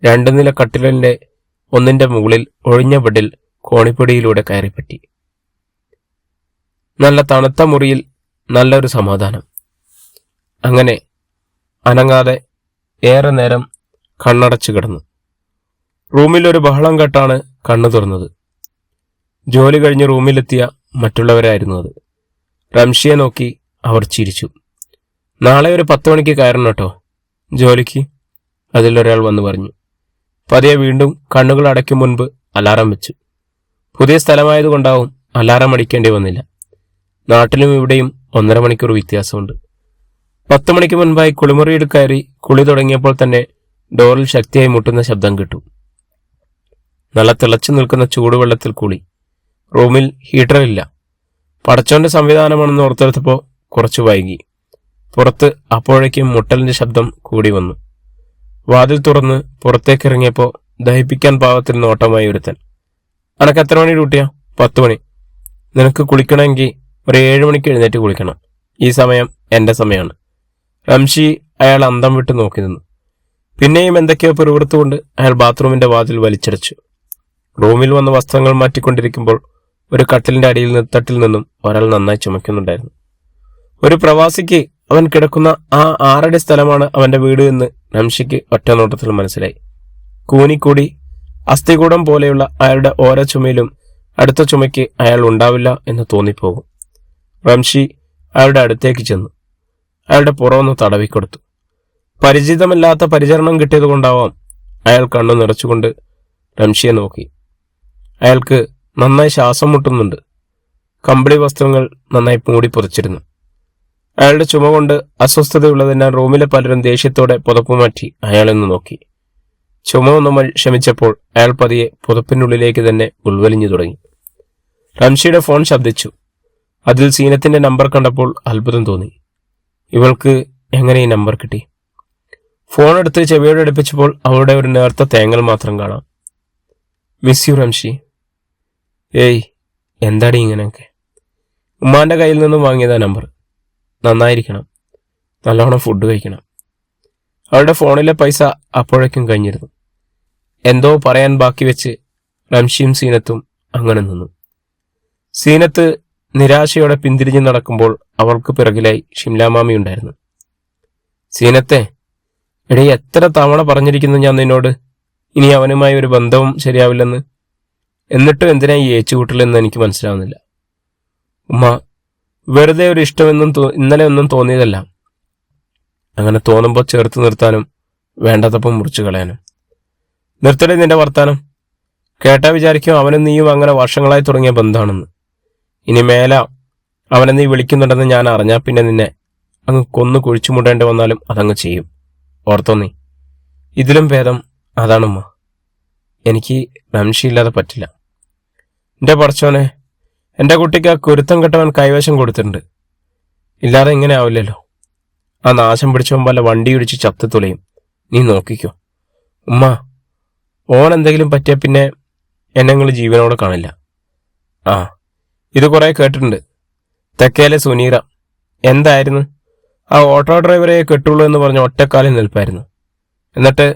2 നില കട്ടിലിന്റെ ഒന്നിന്റെ മുകളിൽ ഒഴിഞ്ഞ ബെഡിൽ കോണിപ്പടിയിലൂടെ കയറിപ്പറ്റി. നല്ല തണുത്ത മുറിയിൽ നല്ലൊരു സമാധാനം. അങ്ങനെ അനങ്ങാതെ ഏറെ നേരം കണ്ണടച്ചു കിടന്നു. റൂമിൽ ഒരു ബഹളം കേട്ടാണ് കണ്ണു തുറന്നത്. ജോലി കഴിഞ്ഞ് റൂമിലെത്തിയ മറ്റുള്ളവരായിരുന്നു അത്. റംഷിയെ നോക്കി അവർ ചിരിച്ചു. നാളെ ഒരു 10 മണിക്ക് കയറണം കേട്ടോ ജോലിക്ക്, അതിലൊരാൾ വന്നു പറഞ്ഞു. പതിയെ വീണ്ടും കണ്ണുകൾ അടയ്ക്കും മുൻപ് അലാറം വെച്ചു. പുതിയ സ്ഥലമായതുകൊണ്ടാവും അലാറം അടിക്കേണ്ടി വന്നില്ല. നാട്ടിലും ഇവിടെയും 1.5 മണിക്കൂർ വ്യത്യാസമുണ്ട്. 10 മണിക്ക് മുൻപായി കുളിമുറിയിൽ കയറി കുളി തുടങ്ങിയപ്പോൾ തന്നെ ഡോറിൽ ശക്തിയായി മുട്ടുന്ന ശബ്ദം കിട്ടു. നല്ല തിളച്ചു നിൽക്കുന്ന ചൂടുവെള്ളത്തിൽ കുളി. റൂമിൽ ഹീറ്ററില്ല. പടച്ചോന്റെ സംവിധാനമാണെന്ന് ഓർത്തെടുത്തപ്പോൾ കുറച്ചു വൈകി. പുറത്ത് അപ്പോഴേക്കും മുട്ടലിന്റെ ശബ്ദം കൂടി വന്നു. വാതിൽ തുറന്ന് പുറത്തേക്കിറങ്ങിയപ്പോൾ ദഹിപ്പിക്കാൻ പാകത്തിൽ നോട്ടമായി ഒരുത്തൻ. അനക്ക് എത്ര മണി ഡ്യൂട്ടിയാ? 10 മണി. നിനക്ക് കുളിക്കണമെങ്കിൽ ഒരു 7 മണിക്ക് എഴുന്നേറ്റ് കുളിക്കണം. ഈ സമയം എന്റെ സമയമാണ്. റംഷി അയാൾ അന്തം വിട്ട് നോക്കി നിന്നു. പിന്നെയും എന്തൊക്കെയോ പിറുവിറുത്തുകൊണ്ട് അയാൾ ബാത്റൂമിന്റെ വാതിൽ വലിച്ചടച്ചു. റൂമിൽ വന്ന് വസ്ത്രങ്ങൾ മാറ്റിക്കൊണ്ടിരിക്കുമ്പോൾ ഒരു കട്ടിലിന്റെ അടിയിൽ തട്ടിൽ നിന്നും ഒരാൾ നന്നായി ചുമക്കുന്നുണ്ടായിരുന്നു. ഒരു പ്രവാസിക്ക് അവൻ കിടക്കുന്ന ആ 6 അടി സ്ഥലമാണ് അവന്റെ വീട് എന്ന് റംഷിക്ക് ഒറ്റ നോട്ടത്തിൽ മനസ്സിലായി. കൂനിക്കൂടി അസ്ഥികൂടം പോലെയുള്ള അയാളുടെ ഓരോ ചുമയിലും അടുത്ത ചുമയ്ക്ക് അയാൾ ഉണ്ടാവില്ല എന്ന് തോന്നിപ്പോകും. റംഷി അയാളുടെ അടുത്തേക്ക് ചെന്നു. അയാളുടെ പുറമൊന്ന് തടവിക്കൊടുത്തു. പരിചിതമല്ലാത്ത പരിചരണം കിട്ടിയതുകൊണ്ടാവാം അയാൾ കണ്ണു നിറച്ചുകൊണ്ട് റംഷിയെ നോക്കി. അയാൾക്ക് നന്നായി ശ്വാസം മുട്ടുന്നുണ്ട്. കമ്പിളി വസ്ത്രങ്ങൾ നന്നായി മൂടി പുതച്ചിരുന്നു. അയാളുടെ ചുമ കൊണ്ട് അസ്വസ്ഥതയുള്ളതിനാൽ റൂമിലെ പലരും ദേഷ്യത്തോടെ പുതപ്പ് മാറ്റി അയാളെന്ന് നോക്കി. ചുമ ഒന്ന് ശമിച്ചപ്പോൾ അയാൾ പതിയെ പുതപ്പിനുള്ളിലേക്ക് തന്നെ ഉൾവലിഞ്ഞു തുടങ്ങി. റംഷിയുടെ ഫോൺ ശബ്ദിച്ചു. അതിൽ സീനത്തിന്റെ നമ്പർ കണ്ടപ്പോൾ അത്ഭുതം തോന്നി. ഇവൾക്ക് എങ്ങനെ ഈ നമ്പർ കിട്ടി? ഫോൺ എടുത്ത് ചെവിയോട് അടുപ്പിച്ചപ്പോൾ അവളുടെ ഒരു നേർത്ത തേങ്ങൽ മാത്രം കാണാം. Miss you Ramshi. ഏയ്, എന്താടി ഇങ്ങനെയൊക്കെ? ഉമ്മാന്റെ കയ്യിൽ നിന്നും വാങ്ങിയതാ നമ്പർ. നന്നായിരിക്കണം, നല്ലോണം ഫുഡ് കഴിക്കണം. അവളുടെ ഫോണിലെ പൈസ അപ്പോഴേക്കും കഴിഞ്ഞിരുന്നു. എന്തോ പറയാൻ ബാക്കി വെച്ച് റംഷിയും സീനത്തും അങ്ങനെ നിന്നു. സീനത്ത് നിരാശയോടെ പിന്തിരിഞ്ഞു നടക്കുമ്പോൾ അവൾക്ക് പിറകിലായി ഷിംലാമാമി ഉണ്ടായിരുന്നു. സീനത്തെ, എടീ, എത്ര തവണ പറഞ്ഞിരിക്കുന്നു ഞാൻ നിന്നോട് ഇനി അവനുമായി ഒരു ബന്ധവും ശരിയാവില്ലെന്ന്. എന്നിട്ടും എന്തിനാ ഈ ഏച്ചുകൂട്ടലെന്ന് എനിക്ക് മനസ്സിലാവുന്നില്ല. ഉമ്മ, വെറുതെ ഒരു ഇഷ്ടമെന്നും ഇന്നലെ ഒന്നും തോന്നിയതല്ല. അങ്ങനെ തോന്നുമ്പോൾ ചേർത്ത് നിർത്താനും വേണ്ടതപ്പം മുറിച്ചു കളയാനും. നിർത്തടേ നിന്റെ വർത്താനം. കേട്ടാ വിചാരിക്കും അവനും നീയും അങ്ങനെ വർഷങ്ങളായി തുടങ്ങിയ ബന്ധമാണെന്ന്. ഇനി മേല അവനെ നീ വിളിക്കുന്നുണ്ടെന്ന് ഞാൻ അറിഞ്ഞാൽ പിന്നെ നിന്നെ അങ്ങ് കൊന്നു കുഴിച്ചു മുടേണ്ടി വന്നാലും അതങ്ങ് ചെയ്യും. ഓർത്തോ നീ? ഇതിലും ഭേദം അതാണുമ്മ. എനിക്ക് റംഷിയില്ലാതെ പറ്റില്ല. എൻ്റെ പടച്ചോനെ, എൻ്റെ കുട്ടിക്ക് ആ കുരുത്തം കെട്ടവൻ കൈവശം കൊടുത്തിട്ടുണ്ട്. ഇല്ലാതെ ഇങ്ങനെ ആവില്ലല്ലോ. ആ നാശം പിടിച്ചവൻ വല്ല വണ്ടി ഇടിച്ച് ചത്തു തുളയും. നീ നോക്കിക്കോ ഉമ്മ. ഓൻ എന്തെങ്കിലും പറ്റിയ പിന്നെ എന്നെ നിങ്ങൾ ജീവനോടെ കാണില്ല. ആ, ഇത് കുറെ കേട്ടിട്ടുണ്ട്. തെക്കേലെ സുനീറ എന്തായിരുന്നു, ആ ഓട്ടോ ഡ്രൈവറെ കെട്ടുള്ളൂ എന്ന് പറഞ്ഞ ഒറ്റക്കാലിൽ നിൽപ്പായിരുന്നു. എന്നിട്ട്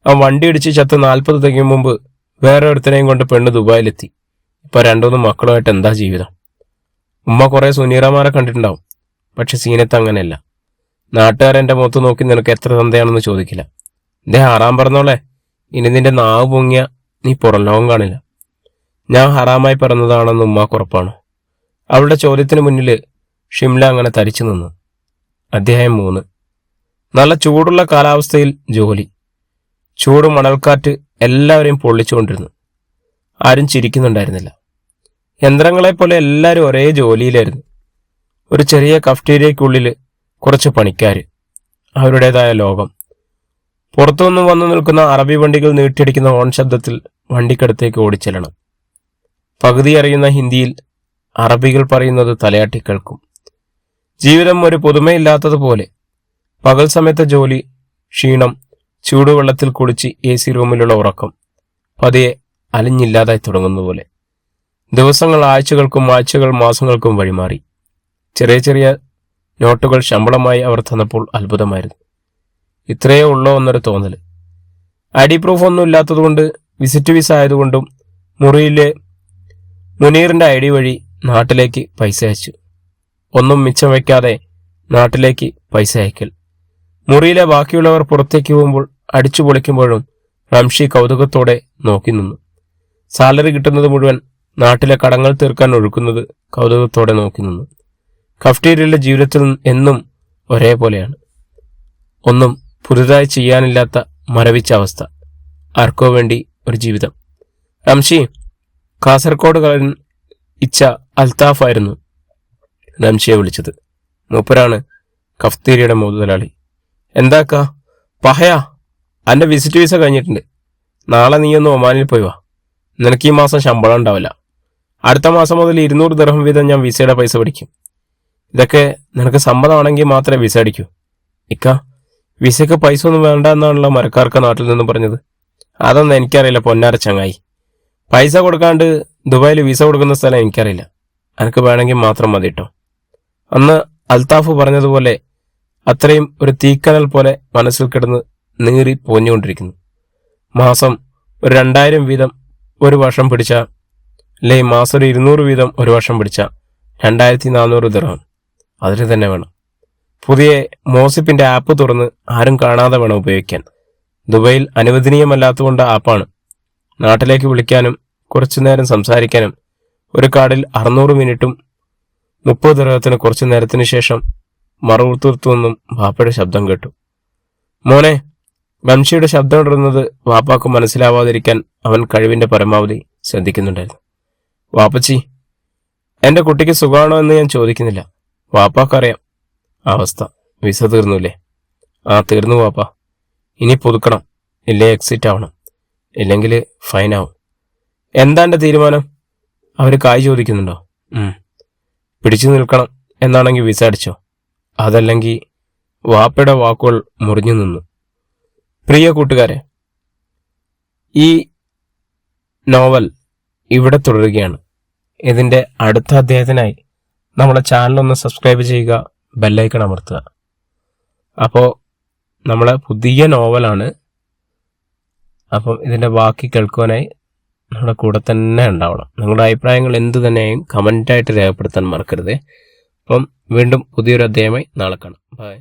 ആ വണ്ടി ഇടിച്ച് ചത്ത് 40 തികയും മുമ്പ് വേറെ ഒരുത്തനെയും കൊണ്ട് പെണ്ണ് ദുബായിലെത്തി. ഇപ്പൊ 2-3 മക്കളുമായിട്ട് എന്താ ജീവിതം. ഉമ്മ കുറെ സുനീറമാരെ കണ്ടിട്ടുണ്ടാവും. പക്ഷെ സീനത്ത് അങ്ങനെയല്ല. നാട്ടുകാരെന്റെ മുഖത്ത് നോക്കി നിനക്ക് എത്ര തന്തയാണെന്ന് ചോദിക്കില്ല. എന്റെ ഹറാം പറഞ്ഞോളെ, ഇനി നിന്റെ നാവ് പൊങ്ങിയ നീ പുറം ലോകം കാണില്ല. ഞാൻ ഹറാമായി പറഞ്ഞതാണെന്ന് ഉമ്മാക്ക് ഉറപ്പാണ്. അവളുടെ ചോദ്യത്തിന് മുന്നിൽ ഷിംല അങ്ങനെ തരിച്ചു നിന്നു. അധ്യായം 3. നല്ല ചൂടുള്ള കാലാവസ്ഥയിൽ ജോലി. ചൂട്, മണൽക്കാറ്റ് എല്ലാവരെയും പൊള്ളിച്ചുകൊണ്ടിരുന്നു. ആരും ചിരിക്കുന്നുണ്ടായിരുന്നില്ല. യന്ത്രങ്ങളെപ്പോലെ എല്ലാവരും ഒരേ ജോലിയിലായിരുന്നു. ഒരു ചെറിയ കഫ്റ്റീരിയയ്ക്കുള്ളിൽ കുറച്ച് പണിക്കാർ, അവരുടേതായ ലോകം. പുറത്തുനിന്നും വന്നു നിൽക്കുന്ന അറബി വണ്ടികൾ നീട്ടിയടിക്കുന്ന ഹോൺ ശബ്ദത്തിൽ വണ്ടിക്കടുത്തേക്ക് ഓടിച്ചെല്ലണം. പകുതി അറിയുന്ന ഹിന്ദിയിൽ അറബികൾ പറയുന്നത് തലയാട്ടി കേൾക്കും. ജീവിതം ഒരു പുതുമയില്ലാത്തതുപോലെ. പകൽ സമയത്തെ ജോലി, ക്ഷീണം, ചൂടുവെള്ളത്തിൽ കുളിച്ച് AC റൂമിലുള്ള ഉറക്കം പതിയെ അലിഞ്ഞില്ലാതായി തുടങ്ങുന്ന പോലെ. ദിവസങ്ങൾ ആഴ്ചകൾക്കും ആഴ്ചകൾ മാസങ്ങൾക്കും വഴിമാറി. ചെറിയ ചെറിയ നോട്ടുകൾ ശമ്പളമായി അവർ തന്നപ്പോൾ അത്ഭുതമായിരുന്നു. ഇത്രയേ ഉള്ളോ എന്നൊരു തോന്നൽ. ID പ്രൂഫ് ഒന്നും ഇല്ലാത്തതുകൊണ്ട്, വിസിറ്റ് വിസ ആയതുകൊണ്ടും മുറിയിലെ മുനീറിന്റെ ID വഴി നാട്ടിലേക്ക് പൈസ അയച്ചു. ഒന്നും മിച്ചം വയ്ക്കാതെ നാട്ടിലേക്ക് പൈസ അയക്കൽ. മുറിയിലെ ബാക്കിയുള്ളവർ പുറത്തേക്ക് പോകുമ്പോൾ അടിച്ചു പൊളിക്കുമ്പോഴും റംഷി കൗതുകത്തോടെ നോക്കി നിന്നു. സാലറി കിട്ടുന്നത് മുഴുവൻ നാട്ടിലെ കടങ്ങൾ തീർക്കാൻ ഒഴുക്കുന്നത് കൗതുകത്തോടെ നോക്കി നിന്നു. കഫ്റ്റീരിയയിലെ ജീവിതത്തിൽ എന്നും ഒരേപോലെയാണ്. ഒന്നും പുതുതായി ചെയ്യാനില്ലാത്ത മരവിച്ച അവസ്ഥ. ആർക്കോ വേണ്ടി ഒരു ജീവിതം. റംഷി, കാസർഗോഡുകാരൻ ഇച്ച അൽത്താഫായിരുന്നു റംഷിയെ വിളിച്ചത്. മൂപ്പരാണ് കഫ്തീരിയയുടെ മുതലാളി. എന്താക്കാ പഹയാ, അന്റെ വിസിറ്റ് വിസ കഴിഞ്ഞിട്ടുണ്ട്. നാളെ നീയൊന്ന് ഒമാനിൽ പോയി വാ. നിനക്ക് ഈ മാസം ശമ്പളം ഉണ്ടാവില്ല. അടുത്ത മാസം മുതൽ 200 ദിർഹം വീതം ഞാൻ വിസയുടെ പൈസ പിടിക്കും. ഇതൊക്കെ നിനക്ക് സമ്മതമാണെങ്കിൽ മാത്രമേ വിസ അടിക്കൂ. ഇക്ക, വിസയ്ക്ക് പൈസ ഒന്നും വേണ്ട എന്നാണല്ലോ മരക്കാർക്ക് നാട്ടിൽ നിന്ന് പറഞ്ഞത്. അതൊന്നും എനിക്കറിയില്ല പൊന്നാര ചങ്ങായി. പൈസ കൊടുക്കാണ്ട് ദുബായിൽ വിസ കൊടുക്കുന്ന സ്ഥലം എനിക്കറിയില്ല. എനിക്ക് വേണമെങ്കിൽ മാത്രം മതി കേട്ടോ. അന്ന് അൽത്താഫ് പറഞ്ഞതുപോലെ അത്രയും ഒരു തീക്കനൽ പോലെ മനസ്സിൽ കിടന്ന് നീറി പോഞ്ഞുകൊണ്ടിരിക്കുന്നു. മാസം ഒരു 2000 വീതം ഒരു വർഷം പിടിച്ച, അല്ലെ മാസം ഒരു 200 വീതം ഒരു വർഷം പിടിച്ച 2400 ദിർഹം അതിന് തന്നെ വേണം. പുതിയ മോസിപ്പിന്റെ ആപ്പ് തുറന്ന് ആരും കാണാതെ വേണം ഉപയോഗിക്കാൻ. ദുബൈയിൽ അനുവദനീയമല്ലാത്തതുകൊണ്ട് ആപ്പാണ്. നാട്ടിലേക്ക് വിളിക്കാനും കുറച്ചു നേരം സംസാരിക്കാനും ഒരു കാർഡിൽ 600 മിനിറ്റും 30 ദിർഹത്തിന് കുറച്ചു നേരത്തിന് ശേഷം മറുത്തുനിന്നും വാപ്പയുടെ ശബ്ദം കേട്ടു. മോനെ. റംഷിയുടെ ശബ്ദം ഇടുന്നത് വാപ്പാക്ക് മനസ്സിലാവാതിരിക്കാൻ അവൻ കഴിവിന്റെ പരമാവധി ശ്രദ്ധിക്കുന്നുണ്ടായിരുന്നു. വാപ്പച്ചി, എന്റെ കുട്ടിക്ക് സുഖമാണോ എന്ന് ഞാൻ ചോദിക്കുന്നില്ല. വാപ്പാക്കറിയാം അവസ്ഥ. വിസ തീർന്നുല്ലേ? ആ തീർന്നു വാപ്പ. ഇനി പുതുക്കണം, ഇല്ലേ എക്സിറ്റ് ആവണം, ഇല്ലെങ്കിൽ ഫൈനാവും. എന്താ എന്റെ തീരുമാനം? അവര് കായ് ചോദിക്കുന്നുണ്ടോ? പിടിച്ചു നിൽക്കണം എന്നാണെങ്കിൽ വിസ അടിച്ചോ. അതല്ലെങ്കിൽ വാപ്പയുടെ വാക്കുകൾ മുറിഞ്ഞു നിന്നു. പ്രിയ കൂട്ടുകാരെ, ഈ നോവൽ ഇവിടെ തുടരുകയാണ്. ഇതിൻ്റെ അടുത്ത അധ്യായത്തിനായി നമ്മുടെ ചാനലൊന്ന് സബ്സ്ക്രൈബ് ചെയ്യുക, ബെല്ലൈക്കൺ അമർത്തുക. അപ്പോൾ നമ്മളെ പുതിയ നോവലാണ്. അപ്പം ഇതിൻ്റെ ബാക്കി കേൾക്കുവാനായി നമ്മുടെ കൂടെ തന്നെ ഉണ്ടാവണം. നിങ്ങളുടെ അഭിപ്രായങ്ങൾ എന്തു തന്നെയും കമൻ്റായിട്ട് രേഖപ്പെടുത്താൻ മറക്കരുത്. അപ്പം വീണ്ടും പുതിയൊരു അധ്യായമായി നാളെ കാണാം. ബൈ.